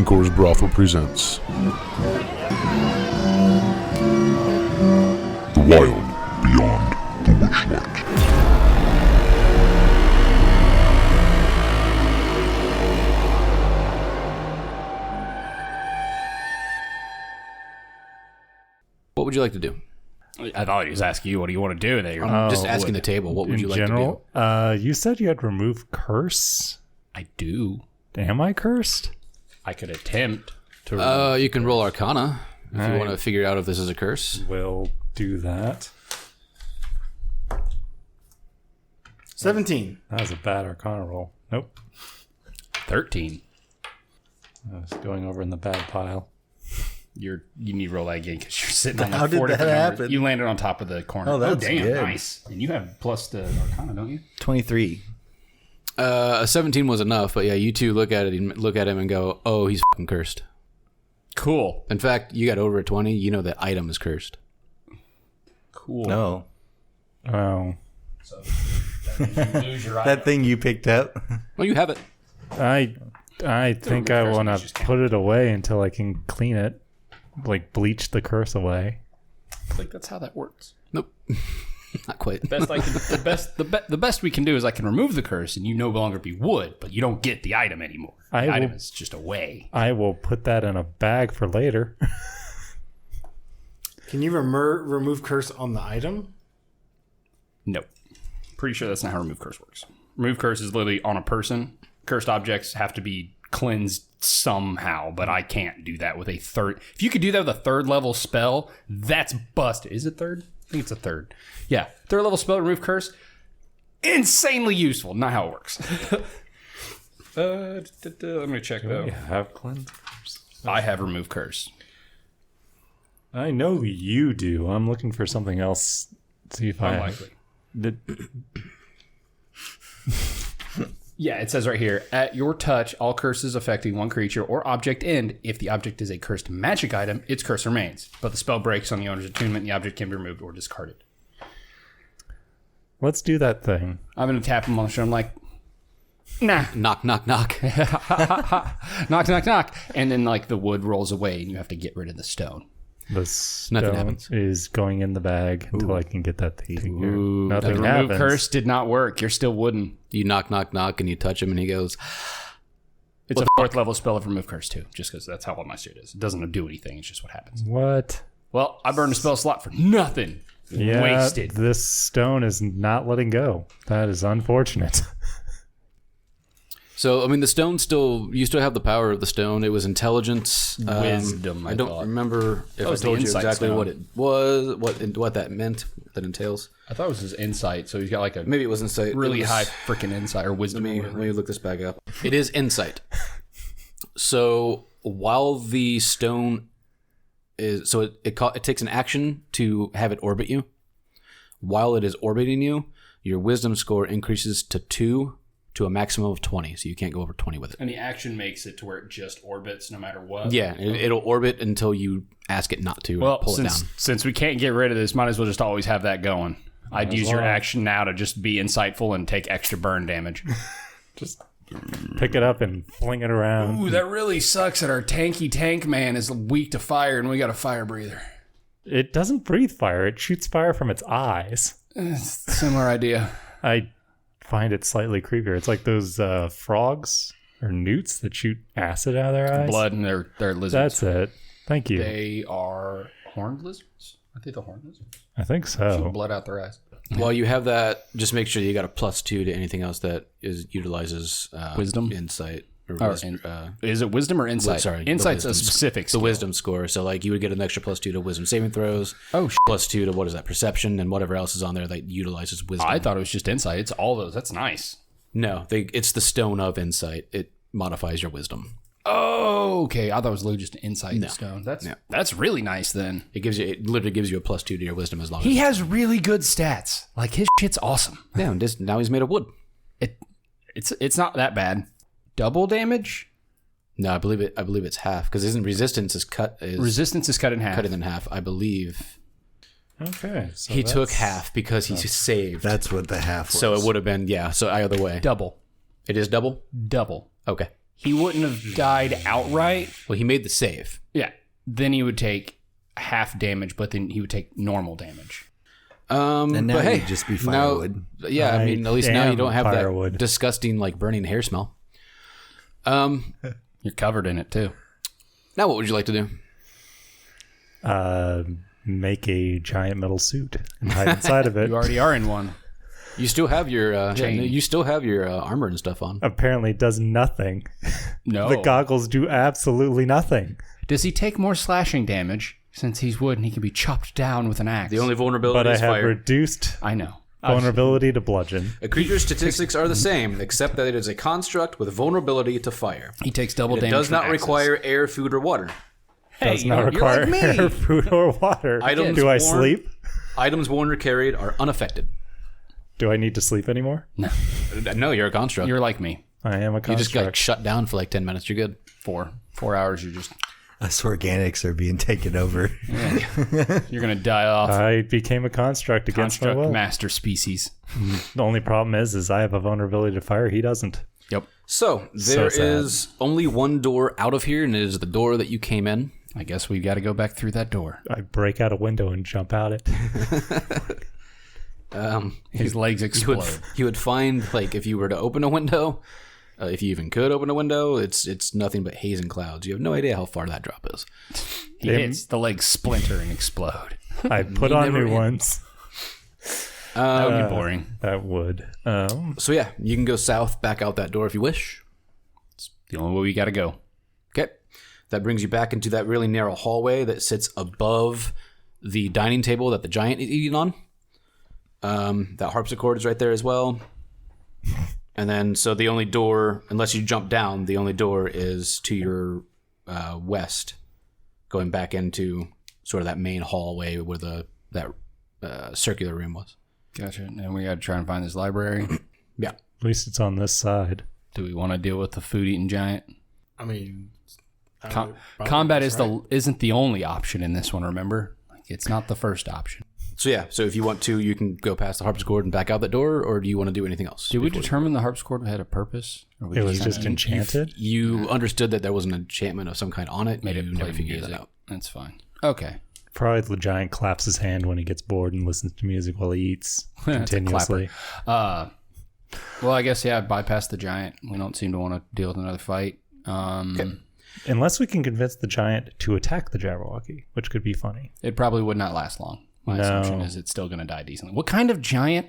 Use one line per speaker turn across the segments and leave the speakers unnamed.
Corus Brothel presents The Wild Beyond the Witchlight.
What would you like to do?
I thought he was asking you, what do you want to do? There,
I'm just asking the table. What would you like
to do? You said you had remove curse.
I do.
Am I cursed?
I could attempt to.
You can roll Arcana if you want to figure out if this is a curse.
We'll do that.
17.
That was a bad Arcana roll. Nope.
13.
I was going over in the bad pile.
You need to roll that again because you're sitting on
How
like
did
4
that
different numbers.
happen?
You landed on top of the corner.
Oh, that's
damn,
good.
nice. And you have plus the Arcana, don't you?
23.
A 17 was enough, but yeah, you two look at him and go, "Oh, he's fucking cursed."
Cool.
In fact, you got over a 20. You know that item is cursed.
Cool.
No.
Oh.
So that you lose your
That thing you picked up.
Well, you have it.
I think I want to put it away until I can clean it. Like bleach the curse away.
Like that's how that works.
Nope, not quite.
The best we can do is I can remove the curse and you no longer be wood, but you don't get the item anymore. The item is just away.
I will put that in a bag for later.
Can you remove curse on the item?
Nope. Pretty sure that's not how remove curse works. Remove curse is literally on a person. Cursed objects have to be cleansed somehow, but I can't do that with a third. If you could do that with a third level spell, that's busted. Is it third? I think it's a third. Yeah, third level spell, remove curse. Insanely useful. Not how it works. Let me check though.
You have cleanse curse.
I have remove curse.
I know you do. I'm looking for something else. See if
Unlikely. Yeah, it says right here, at your touch, all curses affecting one creature or object end. If the object is a cursed magic item, its curse remains. But the spell breaks on the owner's attunement, and the object can be removed or discarded.
Let's do that thing.
I'm going to tap him on the shoulder. I'm like, nah.
Knock, knock, knock.
Knock, knock, knock. And then like the wood rolls away, and you have to get rid of the stone.
The stone is going in the bag until I can get that thing here. Nothing
The remove
happens.
curse did not work. You're still wooden.
You knock, knock, knock, and you touch him, and he goes,
It's a fourth level spell of remove curse too, just because that's how well my suit is. It doesn't do anything. It's just what happens.
What?
Well, I burned a spell slot for nothing.
Yeah,
Wasted.
this stone is not letting go. That is unfortunate.
So, I mean, the stone you still have the power of the stone. It was intelligence.
Wisdom,
I don't remember if I
was the
told you
insight
exactly
stone.
what it was, what that meant, what that entails.
I thought it was his insight, so he's got like a
Maybe it was insight.
really
It was-
high freaking insight or wisdom.
Let me look this back up. It is insight. So, while the stone is... So, it takes an action to have it orbit you. While it is orbiting you, your wisdom score increases to 2 to a maximum of 20, so you can't go over 20 with it.
And the action makes it to where it just orbits no matter what.
Yeah, it'll orbit until you ask it not to.
Well,
pull it down.
since we can't get rid of this, might as well just always have that going. I'd use your action now to just be insightful and take extra burn damage.
Just pick it up and fling it around.
Ooh, that really sucks that our tanky tank man is weak to fire and we got a fire breather.
It doesn't breathe fire. It shoots fire from its eyes.
Similar idea.
I find it slightly creepier. It's like those frogs or newts that shoot acid out of their eyes.
Blood and they're lizards.
That's it. Thank you.
They are horned lizards? I think they're horned lizards.
I think
Shoot
so.
blood out their eyes.
While you have that, just make sure you got a +2 to anything else that utilizes
Wisdom?
insight.
Is it wisdom or insight?
Sorry, the
Insight's a
wisdom-
specific
The
skill.
wisdom score. So, like, you would get an extra +2 to wisdom saving throws.
Oh,
+2 to what is that? Perception and whatever else is on there that utilizes wisdom.
I thought it was just insight. It's all those. That's nice.
No, it's the stone of insight. It modifies your wisdom.
Oh, okay. I thought it was literally just an insight stone. That's really nice then.
It literally gives you a +2 to your wisdom as long
He
as
has really good stats. Like his shit's awesome.
yeah. And now he's made of wood.
It's not that bad. Double damage?
No, I believe it's half because isn't resistance is cut.
Resistance is cut in half.
Cut it in half, I believe.
Okay. So
He took half because he saved.
That's what the half was.
So it would have been, yeah. So either way.
Double.
It is double?
Double.
Okay.
he wouldn't have died outright.
Well, he made the save.
Yeah. Then he would take half damage, but then he would take normal damage.
And now
but hey,
you'd just be firewood.
Yeah, I mean, at least now you don't have
firewood.
that disgusting, like, burning hair smell.
You're covered in it, too.
Now what would you like to do?
Make a giant metal suit and hide inside of it.
You already are in one.
You still have your
Chain.
you still have your armor and stuff on.
Apparently it does nothing.
No.
The goggles do absolutely nothing.
Does he take more slashing damage? Since he's wood and he can be chopped down with an axe.
The only vulnerability
But I
is
have
fire.
reduced
I know.
vulnerability to bludgeon.
A creature's statistics are the same, except that it is a construct with vulnerability to fire.
He takes double
It
damage.
does
from
not
axes.
require air, food, or water.
Does not require
you're like me.
air, food, or water.
Items
Do I
worn-
sleep?
Items worn or carried are unaffected.
Do I need to sleep anymore?
No, you're a construct.
You're like me.
I am a
You just got
construct.
shut down for like 10 minutes. You're good.
4 hours. You're just
Us organics are being taken over.
you're gonna die off.
I became a construct against my
Construct
will.
master species.
The only problem is I have a vulnerability to fire. He doesn't.
Yep.
So there
sad.
is only one door out of here, and it is the door that you came in.
I guess we've got to go back through that door.
I break out a window and jump out it.
His legs explode.
You would find, like, if you were to open a window, if you even could open a window, it's nothing but haze and clouds. You have no idea how far that drop is.
He hits, the legs splinter and explode.
I put on
never
new
end.
ones.
That would be boring.
That would.
So yeah, you can go south, back out that door if you wish.
The only way we got to go.
Okay. That brings you back into that really narrow hallway that sits above the dining table that the giant is eating on. That harpsichord is right there as well. And then, so the only door, unless you jump down, the only door is to your west, going back into sort of that main hallway where that circular room was.
Gotcha. And we got to try and find this library.
Yeah.
At least it's on this side.
Do we want to deal with the food-eating giant?
I mean,
Combat isn't the only option in this one. Remember, like, it's not the first option.
So yeah, so if you want to, you can go past the harpsichord and back out that door, or do you want to do anything else?
Did we determine the harpsichord had a purpose? Or we
It was just enchanted.
You understood that there was an enchantment of some kind on it.
made
you
it
never
play
figured
music.
that out.
That's fine. Okay.
Probably the giant claps his hand when he gets bored and listens to music while he eats
That's a
continuously.
Well, I guess, yeah, bypass the giant. We don't seem to want to deal with another fight.
Unless we can convince the giant to attack the Jabberwocky, which could be funny.
It probably would not last long. My
No.
assumption is it's still going to die decently. What kind of giant?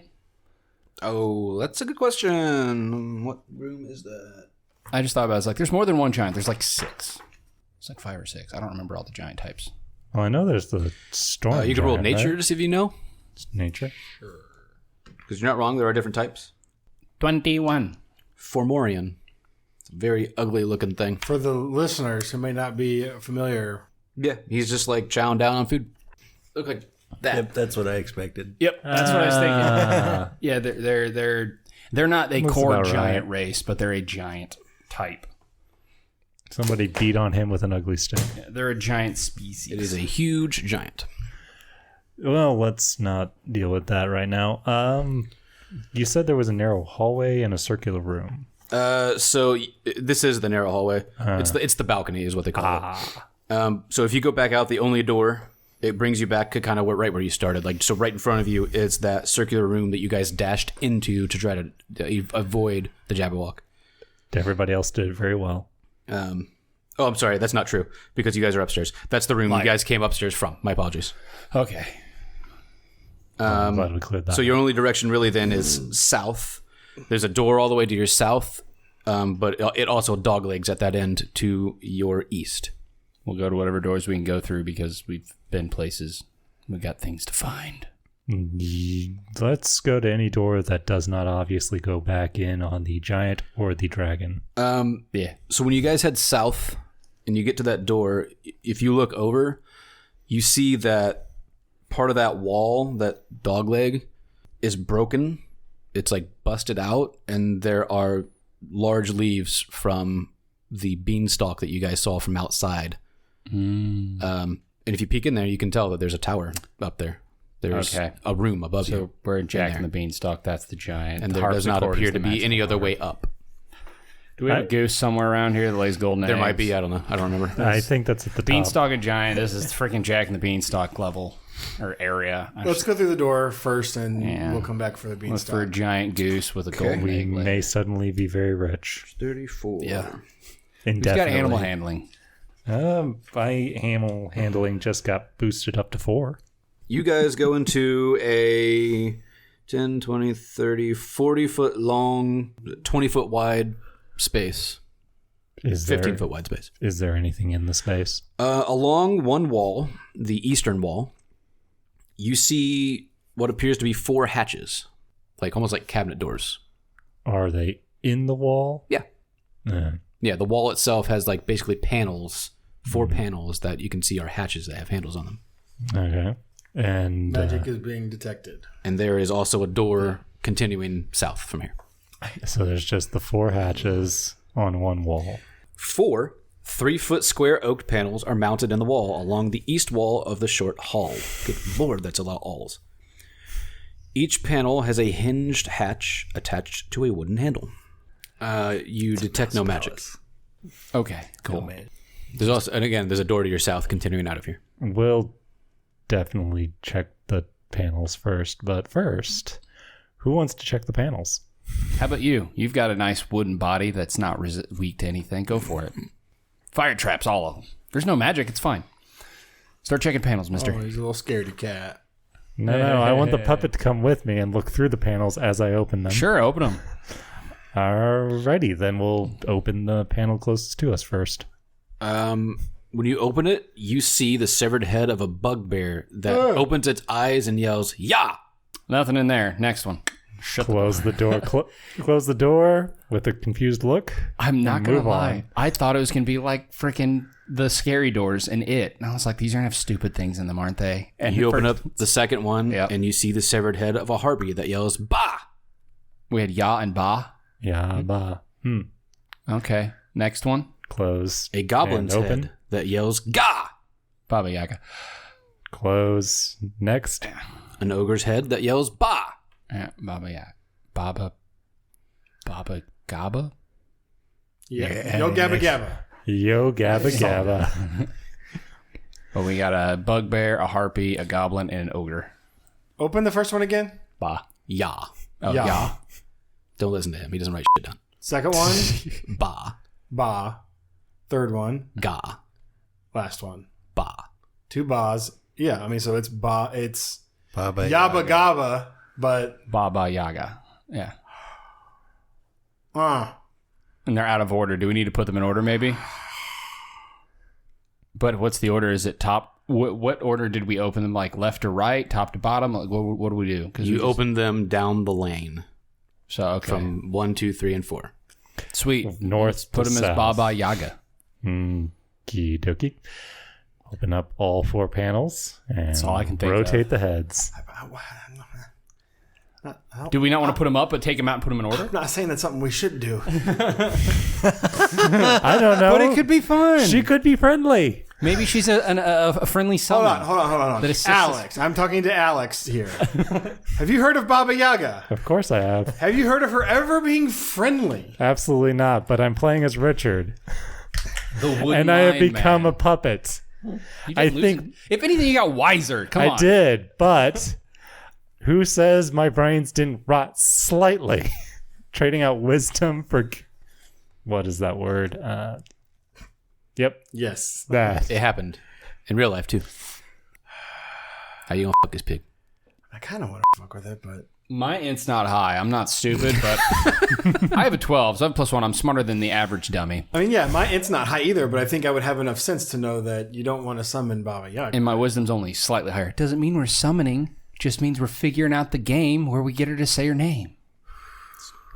Oh, that's a good question. What room is that?
I just thought about it. It's like, there's more than one giant. There's like 6. It's like 5 or 6. I don't remember all the giant types.
Well, I know there's the storm.
You can roll
giant,
nature
right?
to see if you know,
Nature.
because you're not wrong. There are different types.
21.
Formorian. It's a very ugly looking thing.
for the listeners who may not be familiar,
Yeah, he's just like chowing down on food. Look like that.
Yep, that's what I expected.
Yep, that's what I was thinking. Yeah, they're not a
Looks
core
about
giant
right.
race, but they're a giant type.
Somebody beat on him with an ugly stick.
Yeah, they're a giant species.
It is a huge giant.
Well, let's not deal with that right now. You said there was a narrow hallway and a circular room.
So this is the narrow hallway. It's the balcony is what they call it. So if you go back out the only door, it brings you back to kind of right where you started. Like, so right in front of you is that circular room that you guys dashed into to try to avoid the Jabberwock.
Everybody else did it very well.
Oh, I'm sorry. That's not true because you guys are upstairs. That's the room you guys came upstairs from. My apologies.
Okay.
I'm glad we cleared that.
So your only direction really then is south. There's a door all the way to your south, but it also doglegs at that end to your east.
We'll go to whatever doors we can go through because we've been places. We got things to find.
Let's go to any door that does not obviously go back in on the giant or the dragon.
Yeah.
So when you guys head south and you get to that door, if you look over, you see that part of that wall, that dogleg, is broken. It's like busted out, and there are large leaves from the beanstalk that you guys saw from outside. And if you peek in there, you can tell that there's a tower up there. There's a room above
So
you.
we're Jack and the Beanstalk. That's the giant.
And
The
there does not
harpsichord
appear
is
to
the
be
magical
any other
order.
way up.
Do we have a goose somewhere around here that lays golden eggs?
There might be. I don't know. I don't remember.
I think that's at the top.
There might be. I don't know. I don't know.
I don't know. I don't remember.
I think that's at the top.
Beanstalk and giant. This is freaking Jack and the Beanstalk level or area.
Let's go through the door first, and
Yeah.
we'll come back for the
Look
beanstalk.
for a giant goose with a golden
We
egg.
may suddenly be very rich.
34.
Yeah.
Who's
Indefinitely.
got animal handling?
My animal handling just got boosted up to 4.
You guys go into a 10, 20, 30, 40-foot long, 20-foot wide space. 15-foot wide space.
Is there anything in the space?
Along one wall, the eastern wall, you see what appears to be 4 hatches, almost like cabinet doors.
Are they in the wall?
Yeah. Yeah, the wall itself has basically panels, 4 panels that you can see are hatches that have handles on them.
Okay. And
Magic is being detected.
And there is also a door continuing south from here.
so there's just the 4 hatches on one wall.
4 3-foot square oak panels are mounted in the wall along the east wall of the short hall. Good lord, that's a lot of alls. Each panel has a hinged hatch attached to a wooden handle. You detect no magic.
Okay, cool.
There's also, and again, there's a door to your south continuing out of here.
We'll definitely check the panels first, but first, who wants to check the panels?
How about you? You've got a nice wooden body that's not weak to anything. Go for it. Fire traps, all of them. There's no magic. It's fine. Start checking panels, mister.
Oh, he's a little scaredy cat.
No, I want the puppet to come with me and look through the panels as I open them.
Sure, open them.
Alrighty, then we'll open the panel closest to us first.
When you open it, you see the severed head of a bugbear that opens its eyes and yells, "Yah!"
Nothing in there. Next one.
Close the door. Close the door with a confused look.
I'm not going to
move
lie.
on.
I thought it was going to be like freaking the scary doors and it. And I was like, these are going to have stupid things in them, aren't they? And
You open up the second one,
Yep.
and you see the severed head of a harpy that yells, "Bah!"
We had Ya and Ba.
Yeah, bah.
Okay. Next one.
Close.
A goblin's
And open.
head that yells, "Gah!"
Baba Yaga.
Close. Next.
An ogre's head that yells, "Bah!"
Yeah, Baba Yaga. Baba Gaba?
Yeah. Yo, Gabba Gabba.
Yo, Gabba Gabba.
Well, we got a bugbear, a harpy, a goblin, and an ogre.
Open the first one again.
Ba.
Yah.
Oh,
Ya.
ya.
Don't listen to him. He doesn't write shit down.
Second one.
Bah.
Ba. Third one.
Gah.
Last one.
Bah.
2 Bas. Yeah, I mean, so it's Ba. It's
Baba
Yabba Gabba, but
Baba Yaga. Yeah.
and
And they're out of order. Do we need to put them in order, maybe? But what's the order? Is it top? What order did we open them? Like left to right, top to bottom? Like what do we do? Because
You open them down the lane
So okay,
from 1, 2, 3, and 4.
sweet.
North
Put
to
them as
south.
Baba Yaga.
Okie dokie. Open up all 4 panels and
all I can think
rotate the heads.
Do we not want to put them up, but take them out and put them in order?
I'm not saying that's something we should do.
I don't know.
But it could be fun.
She could be friendly.
Maybe she's a friendly
Hold
summon.
on.
That assists
Alex, I'm talking to Alex here. Have you heard of Baba Yaga?
Of course I have.
Have you heard of her ever being friendly?
Absolutely not. But I'm playing as Richard.
The wooden
And I have
lion
become
man.
a puppet.
You did
I
lose
think-
it. If anything, you got wiser. Come on.
I did, but who says my brains didn't rot slightly? Trading out wisdom for... What is that word? Yep,
Yes.
that.
It happened in real life, too. How you gonna fuck this pig?
I kind of want to fuck with it, but
My int's not high. I'm not stupid, but I have a 12, so I have +1. I'm smarter than the average dummy.
I mean, yeah, my int's not high either, but I think I would have enough sense to know that you don't want to summon Baba Yaga.
And my wisdom's only slightly higher. Doesn't mean we're summoning. Just means we're figuring out the game where we get her to say her name.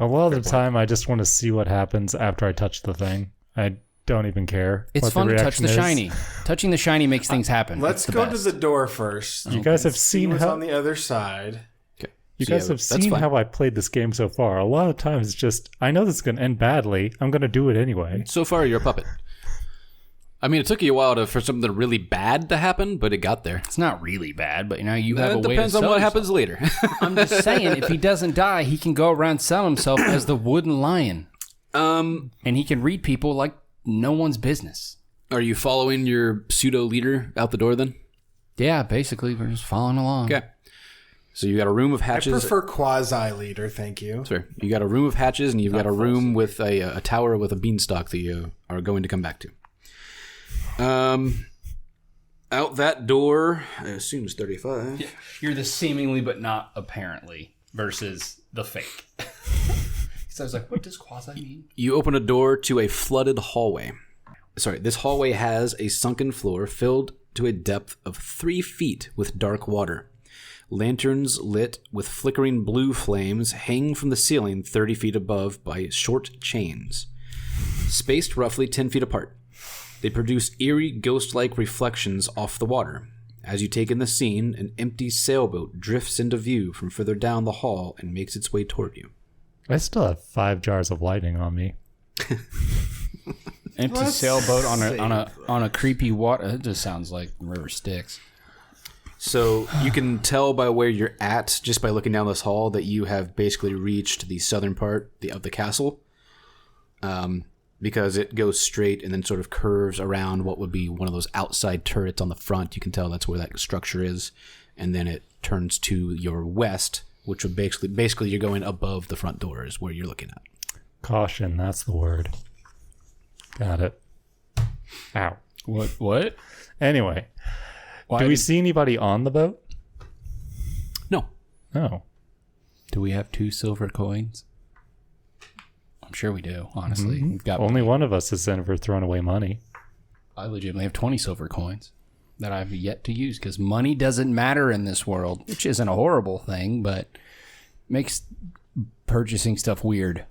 A lot of the time, I just want to see what happens after I touch the thing. I don't even care.
It's
what
fun
the
to touch
reaction
the
is.
shiny. Touching the shiny makes things happen.
Let's
It's
go
best.
to the door first.
You guys have
See
seen
what's
how
on the other side.
Okay.
you
So,
guys
yeah,
have
that's
seen
fine.
how I played this game so far. A lot of times, it's just I know this is going to end badly. I'm going to do it anyway.
So far, you're a puppet. I mean, it took you a while for something really bad to happen, but it got there.
It's not really bad, but you know, you have a
It
way
depends
to
on
sell
what
yourself.
happens later.
I'm just saying, if he doesn't die, he can go around selling himself as the wooden lion. And he can read people like no one's business.
Are you following your pseudo leader out the door then?
Yeah, basically, we're just following along.
Okay. So you got a room of
I
hatches.
prefer quasi-leader, thank you.
Sorry. You got a room of hatches, and you've got a room with a tower with a beanstalk that you are going to come back to. Out that door, I assume it's 35.
Yeah, you're the seemingly but not apparently versus the fake. So I was like, what does quasi mean?
You open a door to a flooded hallway. Sorry, this hallway has a sunken floor filled to a depth of 3 feet with dark water. Lanterns lit with flickering blue flames hang from the ceiling 30 feet above by short chains, spaced roughly 10 feet apart. They produce eerie, ghost-like reflections off the water. As you take in the scene, an empty sailboat drifts into view from further down the hall and makes its way toward you.
I still have 5 jars of lighting on me.
Empty sailboat on a creepy water. It just sounds like River Styx.
So you can tell by where you're at, just by looking down this hall, that you have basically reached the southern part of the castle, because it goes straight and then sort of curves around what would be one of those outside turrets on the front. You can tell that's where that structure is, and then it turns to your west, which would basically you're going above the front door is where you're looking at.
Caution, that's the word. Got it. Ow.
What?
Anyway, do we see anybody on the boat?
No.
Oh.
Do we have 2 silver coins? I'm sure we do, honestly.
Mm-hmm.
We've got
Only one of us has ever thrown away money.
I legitimately have 20 silver coins that I've yet to use because money doesn't matter in this world, which isn't a horrible thing, but makes purchasing stuff weird.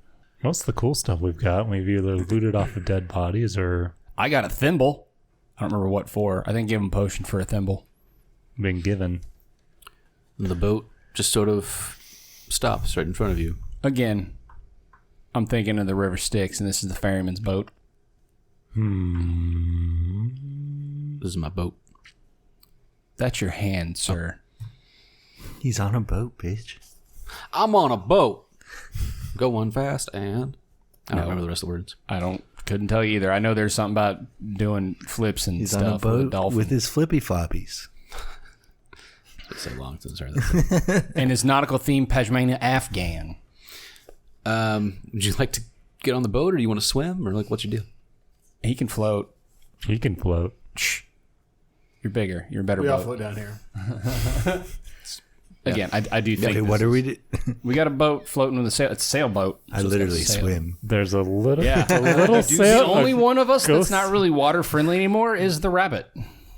Most of the cool stuff we've got, we've either looted off of dead bodies or
I got a thimble. I don't remember what for. I think give him a potion for a thimble.
been given.
The boat just sort of stops right in front of you.
Again, I'm thinking of the River Styx, and this is the ferryman's boat.
This is my boat.
That's your hand, sir.
He's on a boat, bitch.
I'm on a boat. Go on fast and... I don't remember the rest of the words.
Couldn't tell you either. I know there's something about doing flips and
He's
stuff
on a
with
boat
dolphin.
with his flippy floppies.
It's so long since I heard that.
And his nautical theme Pashmina Afghan.
Would you like to get on the boat, or do you want to swim, or what's your deal?
He can float.
He can float.
Shh. You're bigger. You're a better
We all
boat.
float down here.
Again, I do think
Okay, what are we do?
we got a boat floating with a sail. It's a sailboat.
I
so it's got a
literally
sail.
swim.
There's a little,
Yeah.
a little
The
sail.
only one of us
ghost-
that's not really water friendly anymore is the rabbit.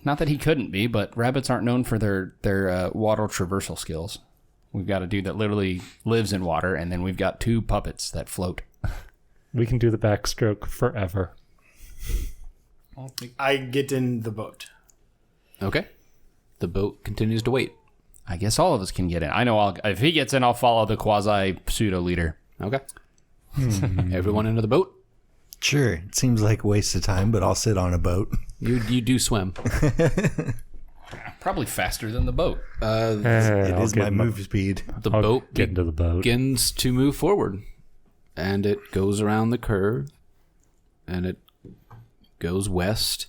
Not that he couldn't be, but rabbits aren't known for their water traversal skills. We've got a dude that literally lives in water, and then we've got 2 puppets that float.
We can do the backstroke forever.
I get in the boat.
Okay. The boat continues to wait.
I guess all of us can get in. I know if he gets in, I'll follow the quasi pseudo leader.
Okay. Everyone into the boat?
Sure, it seems like a waste of time, but I'll sit on a boat.
You do swim.
Probably faster than the boat.
It is my move speed.
The
I'll
boat
get into the boat.
begins to move forward, and it goes around the curve, and it goes west,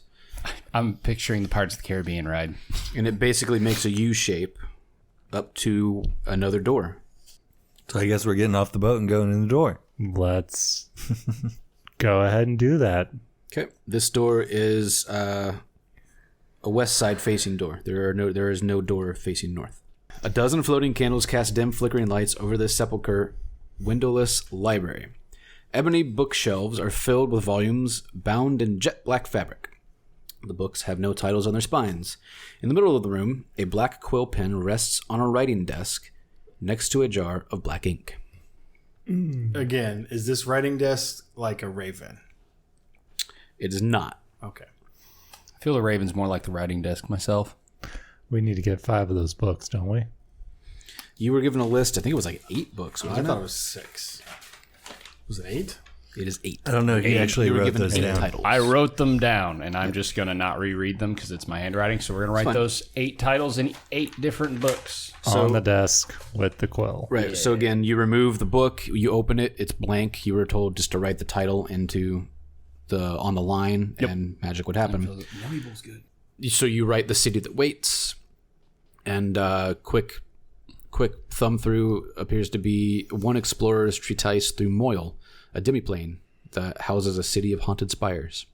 I'm picturing the Pirates of the Caribbean ride.
and it basically makes a U shape up to another door.
So I guess we're getting off the boat and going in the door.
Let's go ahead and do that.
Okay. This door is a west side facing door. There is no door facing north. A dozen floating candles cast dim flickering lights over this sepulchre windowless library. Ebony bookshelves are filled with volumes bound in jet black fabric. The books have no titles on their spines. In the middle of the room, a black quill pen rests on a writing desk next to a jar of black ink.
Again, is this writing desk like a raven?
It is not.
Okay.
I feel the Raven's more like the writing desk myself.
We need to get 5 of those books, don't we?
You were given a list. I think it was like 8 books.
I
Wasn't
thought
it?
it was 6. Was it 8?
It is 8.
I don't know. He actually
You were
wrote
given
those
8
down.
titles.
I wrote them down, and I'm just going to not reread them because it's my handwriting. So we're going to write
fine.
those 8 titles in 8 different books.
On the desk with the quill.
Right. So again, you remove the book, you open it, it's blank. You were told just to write the title on the line, and magic would happen. So you write The City That Waits, and quick thumb through appears to be One Explorer's Treatise Through Moyle, a demiplane that houses a city of haunted spires.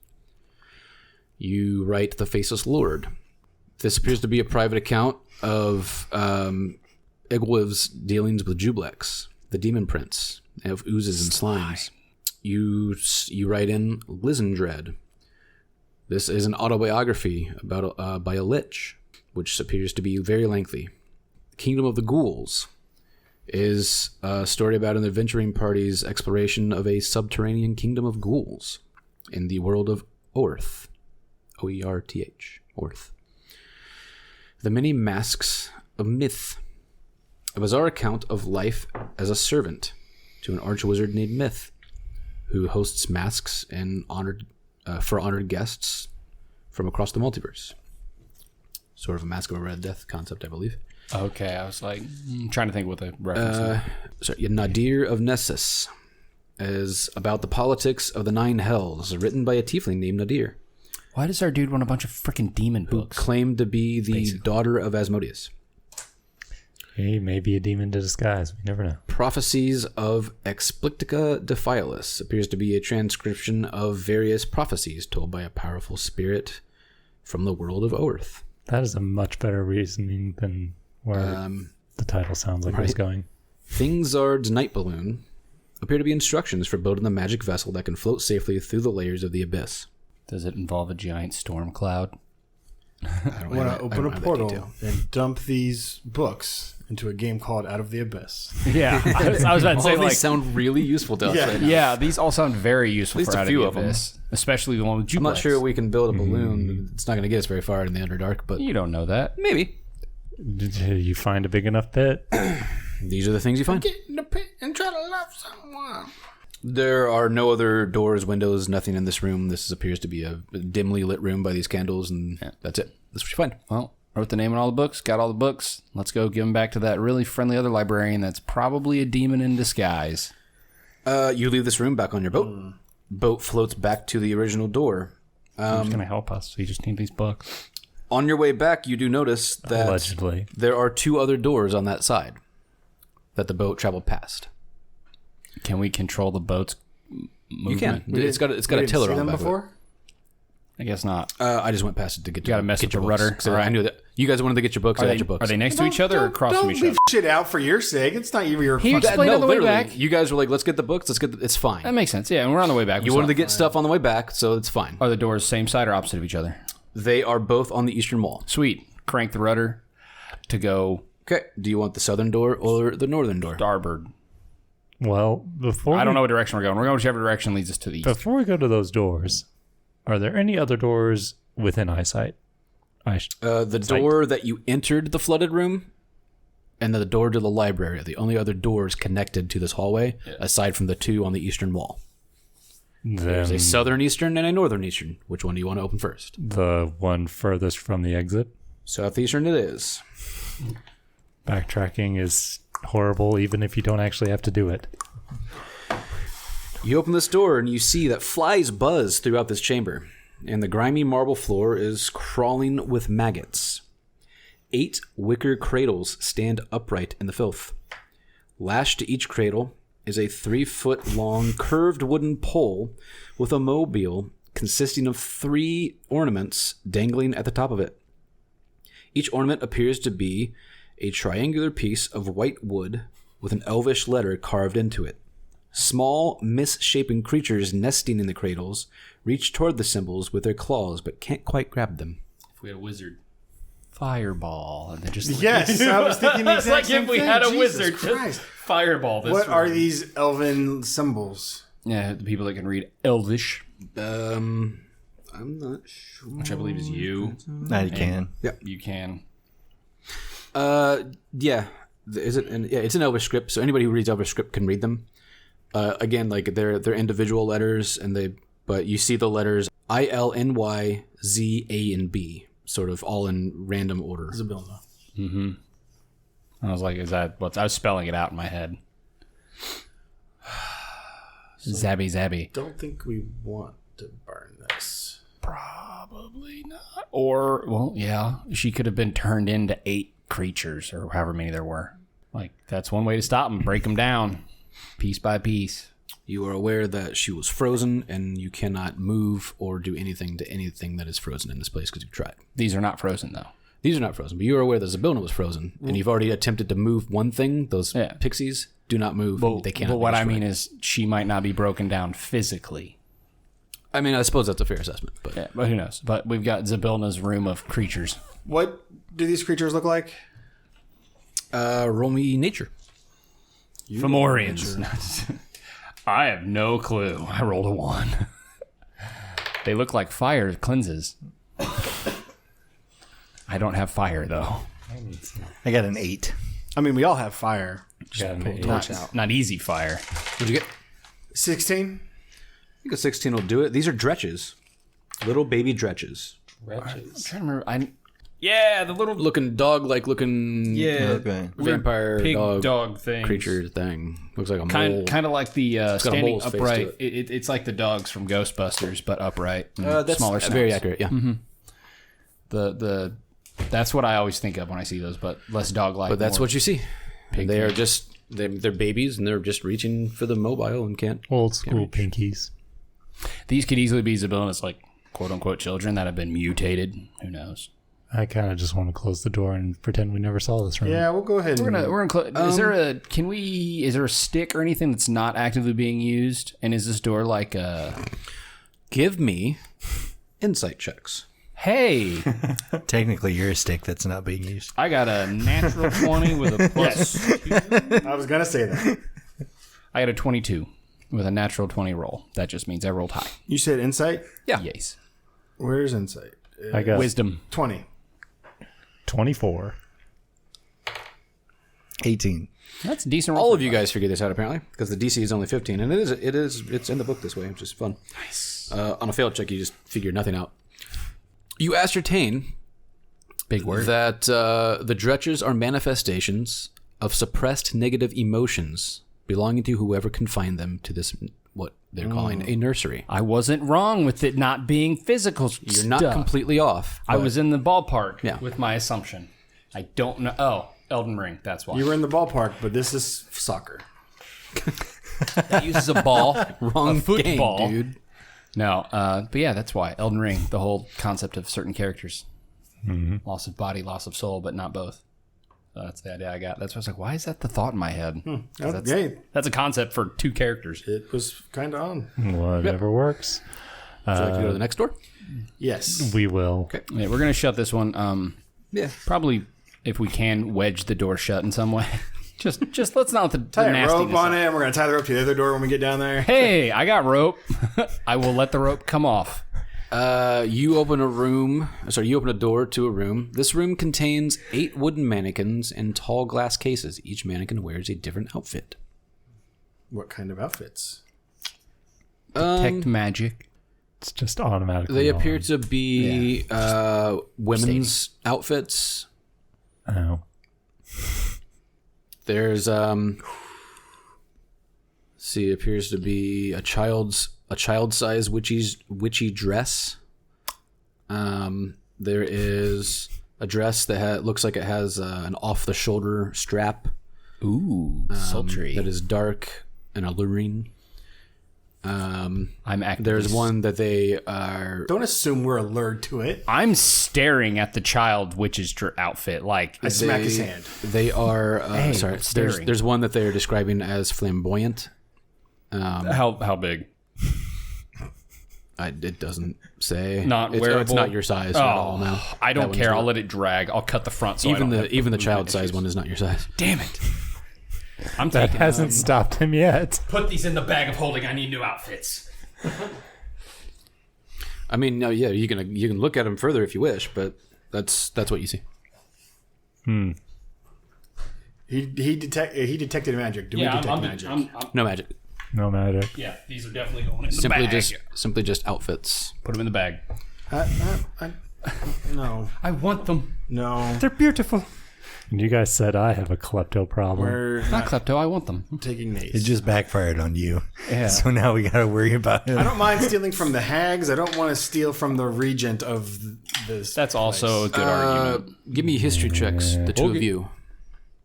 You write The Faceless Lord. This appears to be a private account of Egwiv's dealings with Jublex, the demon prince of oozes and slimes. You write in Lizendread. This is an autobiography about by a lich, which appears to be very lengthy. Kingdom of the Ghouls is a story about an adventuring party's exploration of a subterranean kingdom of ghouls in the world of Orth. Oerth. Orth. The Many Masks of Myth. A bizarre account of life as a servant to an archwizard named Myth, who hosts masks and for honored guests from across the multiverse. Sort of a Mask of a Red Death concept, I believe.
Okay, I was like trying to think what the reference is.
Nadir of Nessus is about the politics of the Nine Hells, written by a tiefling named Nadir,
Why does our dude want a bunch of freaking demon books?
claimed to be the daughter of Asmodeus.
He may be a demon in disguise. We never know.
Prophecies of Explictica Defilis appears to be a transcription of various prophecies told by a powerful spirit from the world of Orth.
That is a much better reasoning than where the title sounds like it's going.
Thingzard's Night Balloon appear to be instructions for building a magic vessel that can float safely through the layers of the abyss.
Does it involve a giant storm cloud?
I want to open a portal and dump these books into a game called Out of the Abyss.
Yeah, I was about to
All
say
of these
like,
sound really useful to us
Yeah.
right now.
yeah, these all sound very useful
least
for
a
Out
few
of
of
the
'em.
Abyss, especially the one with Jublex.
I'm not sure we can build a balloon. It's not going to get us very far in the Underdark, but
You don't know that.
maybe.
Did you find a big enough pit?
These are the things you find.
Get in the pit and try to love someone.
There are no other doors, windows, nothing in this room. This appears to be a dimly lit room by these candles, and that's it. That's what you find.
Well, wrote the name on all the books, got all the books. Let's go give them back to that really friendly other librarian that's probably a demon in disguise.
You leave this room back on your boat. Boat floats back to the original door.
Who's going to help us? We just need these books.
On your way back, you do notice that
Allegedly.
there are 2 other doors on that side that the boat traveled past.
Can we control the boat's movement?
You can. It's got a
We
tiller
seen
on
them
the back of it.
before?
I guess not.
I just went past it to get to
gotta mess
get
with
your
the
books.
rudder.
'Cause I
Alright.
knew that you guys wanted to get your books. I got your books.
Are they next to each other or across from
Don't
each
leave
other?
shit out for your sake. It's not your
He
fucking...
explained on the way
literally,
back.
you guys were like, "Let's get the books. Let's get. It's fine."
That makes sense. Yeah, and we're on the way back.
You wanted to get stuff on the way back, so it's fine.
Are the doors same side or opposite of each other?
They are both on the eastern wall.
Sweet. Crank the rudder to go
Okay. Do you want the southern door or the northern door?
starboard.
Well,
I don't know what direction we're going. We're going whichever direction leads us to the east.
Before we go to those doors, are there any other doors within eyesight?
The door that you entered the flooded room, and the door to the library are the only other doors connected to this hallway, aside from the 2 on the eastern wall. There's a
Then
southern eastern and a northern eastern. Which one do you want to open first?
the one furthest from the exit.
Southeastern it is.
Backtracking is horrible, even if you don't actually have to do it.
You open this door and you see that flies buzz throughout this chamber, and the grimy marble floor is crawling with maggots. 8 wicker cradles stand upright in the filth. Lashed to each cradle is a 3-foot-long curved wooden pole with a mobile consisting of 3 ornaments dangling at the top of it. Each ornament appears to be a triangular piece of white wood with an elvish letter carved into it. Small, misshapen creatures nesting in the cradles reach toward the symbols with their claws but can't quite grab them.
If we had a wizard. Fireball. And they're just
Yes, I was thinking the
It's
exact
like
same
if we
thing.
had a
Jesus
wizard.
Christ.
Fireball. This
What are
room.
these elven symbols?
Yeah, the people that can read Elvish,
I'm not sure.
which I believe is you.
Now you can.
You can.
Yeah. Is it? It's an Elvish script, so anybody who reads Elvish script can read them. Again, like they're individual letters, but you see the letters ILNY Z A and B, sort of all in random order.
Zabilna.
Mm-hmm. I was like, is that what? I was spelling it out in my head. Zabby.
Don't think we want to burn this.
Probably not. Or, well, yeah, she could have been turned into 8 creatures or however many there were. Like, that's one way to stop them. Break them down piece by piece.
You are aware that she was frozen, and you cannot move or do anything to anything that is frozen in this place because you've tried.
These are not frozen, though.
These are not frozen, but you are aware that Zabilna was frozen, and you've already attempted to move one thing. Those pixies do not move. They cannot.
But what I mean is, she might not be broken down physically.
I mean, I suppose that's a fair assessment. But
But who knows? But we've got Zabilna's room of creatures.
What do these creatures look like?
roll me nature.
Fomorians. I have no clue. I rolled a 1. They look like fire cleanses. I don't have fire, though.
I got an 8.
I mean, we all have fire.
Not easy fire.
What'd you get?
16.
I think a 16 will do it. These are dretches. Little baby dretches.
I'm trying to remember. Yeah, the little
Looking dog-like looking
Okay.
vampire
pig
dog
thing.
creature thing. Looks like a mole.
Kind of like the
got a
standing
mole's face to
upright.
it.
It's like the dogs from Ghostbusters, but upright. And
That's
smaller
very
snouts.
accurate, yeah.
The that's what I always think of when I see those, but less dog-like.
But that's
more
what you see.
pig
They are
thing.
just, they're babies, and they're just reaching for the mobile and can't.
Old school pinkies.
These could easily be Zabilna's, like, quote-unquote children that have been mutated. Who knows?
I kind of just want to close the door and pretend we never saw this room.
Yeah, we'll go ahead.
We're gonna. Is there a stick or anything that's not actively being used? And is this door like a?
Give me insight checks.
Hey,
Technically, you're a stick that's not being used.
I got a natural 20 with a plus.
I was gonna say that.
I got a 22 with a natural 20 roll. That just means I rolled high.
You said insight.
Yeah.
Yes.
Where's insight?
I got
Wisdom.
20.
24.
18.
That's a decent roll.
All of you guys figured this out apparently, because the DC is only 15, and it's in the book this way, which is fun. Nice. On a failed check, you just figure nothing out. You ascertain
Big word.
that the dretches are manifestations of suppressed negative emotions belonging to whoever confined them to this, what they're calling a nursery.
I wasn't wrong with it not being physical.
You're not completely off.
I was in the ballpark
Yeah.
with my assumption. I don't know. Oh, Elden Ring. That's why.
You were in the ballpark, but this is soccer.
That uses a ball. Wrong
football.
game, dude.
No, but yeah, that's why Elden Ring. The whole concept of certain characters, loss of body, loss of soul, but not both. So that's the idea I got. That's why I was like, why is that the thought in my head? That's a concept for 2 characters.
It was kind of on.
Whatever works.
Would you like to go to the next door?
Yes.
We will.
Okay.
Yeah, we're gonna shut this one.
Yeah.
Probably if we can wedge the door shut in some way. just let's not let the
Tie a
nastiness
rope on
out.
it, and we're gonna tie the rope to the other door when we get down there.
Hey, I got rope. I will let the rope come off.
You open a door to a room. This room contains 8 wooden mannequins in tall glass cases. Each mannequin wears a different outfit.
What kind of outfits?
Detect magic.
It's just automatically.
They
on.
appear to be women's outfits.
Oh.
There's appears to be a child-sized witchy dress. There is a dress that looks like it has an off-the-shoulder strap.
Ooh, sultry.
That is dark and alluring.
I'm actively.
There's one that they are.
Don't assume we're allured to it.
I'm staring at the child witch's outfit. Like
I smack his hand.
They are. Sorry,
I'm staring.
there's one that they are describing as flamboyant.
how big?
It doesn't say.
Not
it's,
wearable.
It's not your size at all. No,
I don't
That
care.
one's
I'll
not.
let it drag. I'll cut the front. So I
Even
don't have
the
movement
child size
issues.
one is not your size.
Damn it! I'm
That
taking.
hasn't stopped him yet.
Put these in the bag of holding. I need new outfits.
I mean, no, yeah, you can look at them further if you wish, but that's what you see.
He detected magic. Do we detect magic?
No magic.
No matter.
Yeah, these are definitely going in the bag.
Simply just outfits.
Put them in the bag.
No.
I want them.
No.
They're beautiful.
You guys said I have a klepto problem.
We're
Not klepto. I want them.
taking Nate's.
It just backfired on you.
Yeah.
So now we got to worry about him.
I don't mind stealing from the hags. I don't want to steal from the regent of this.
That's also a good argument.
Give me history checks, the two of you.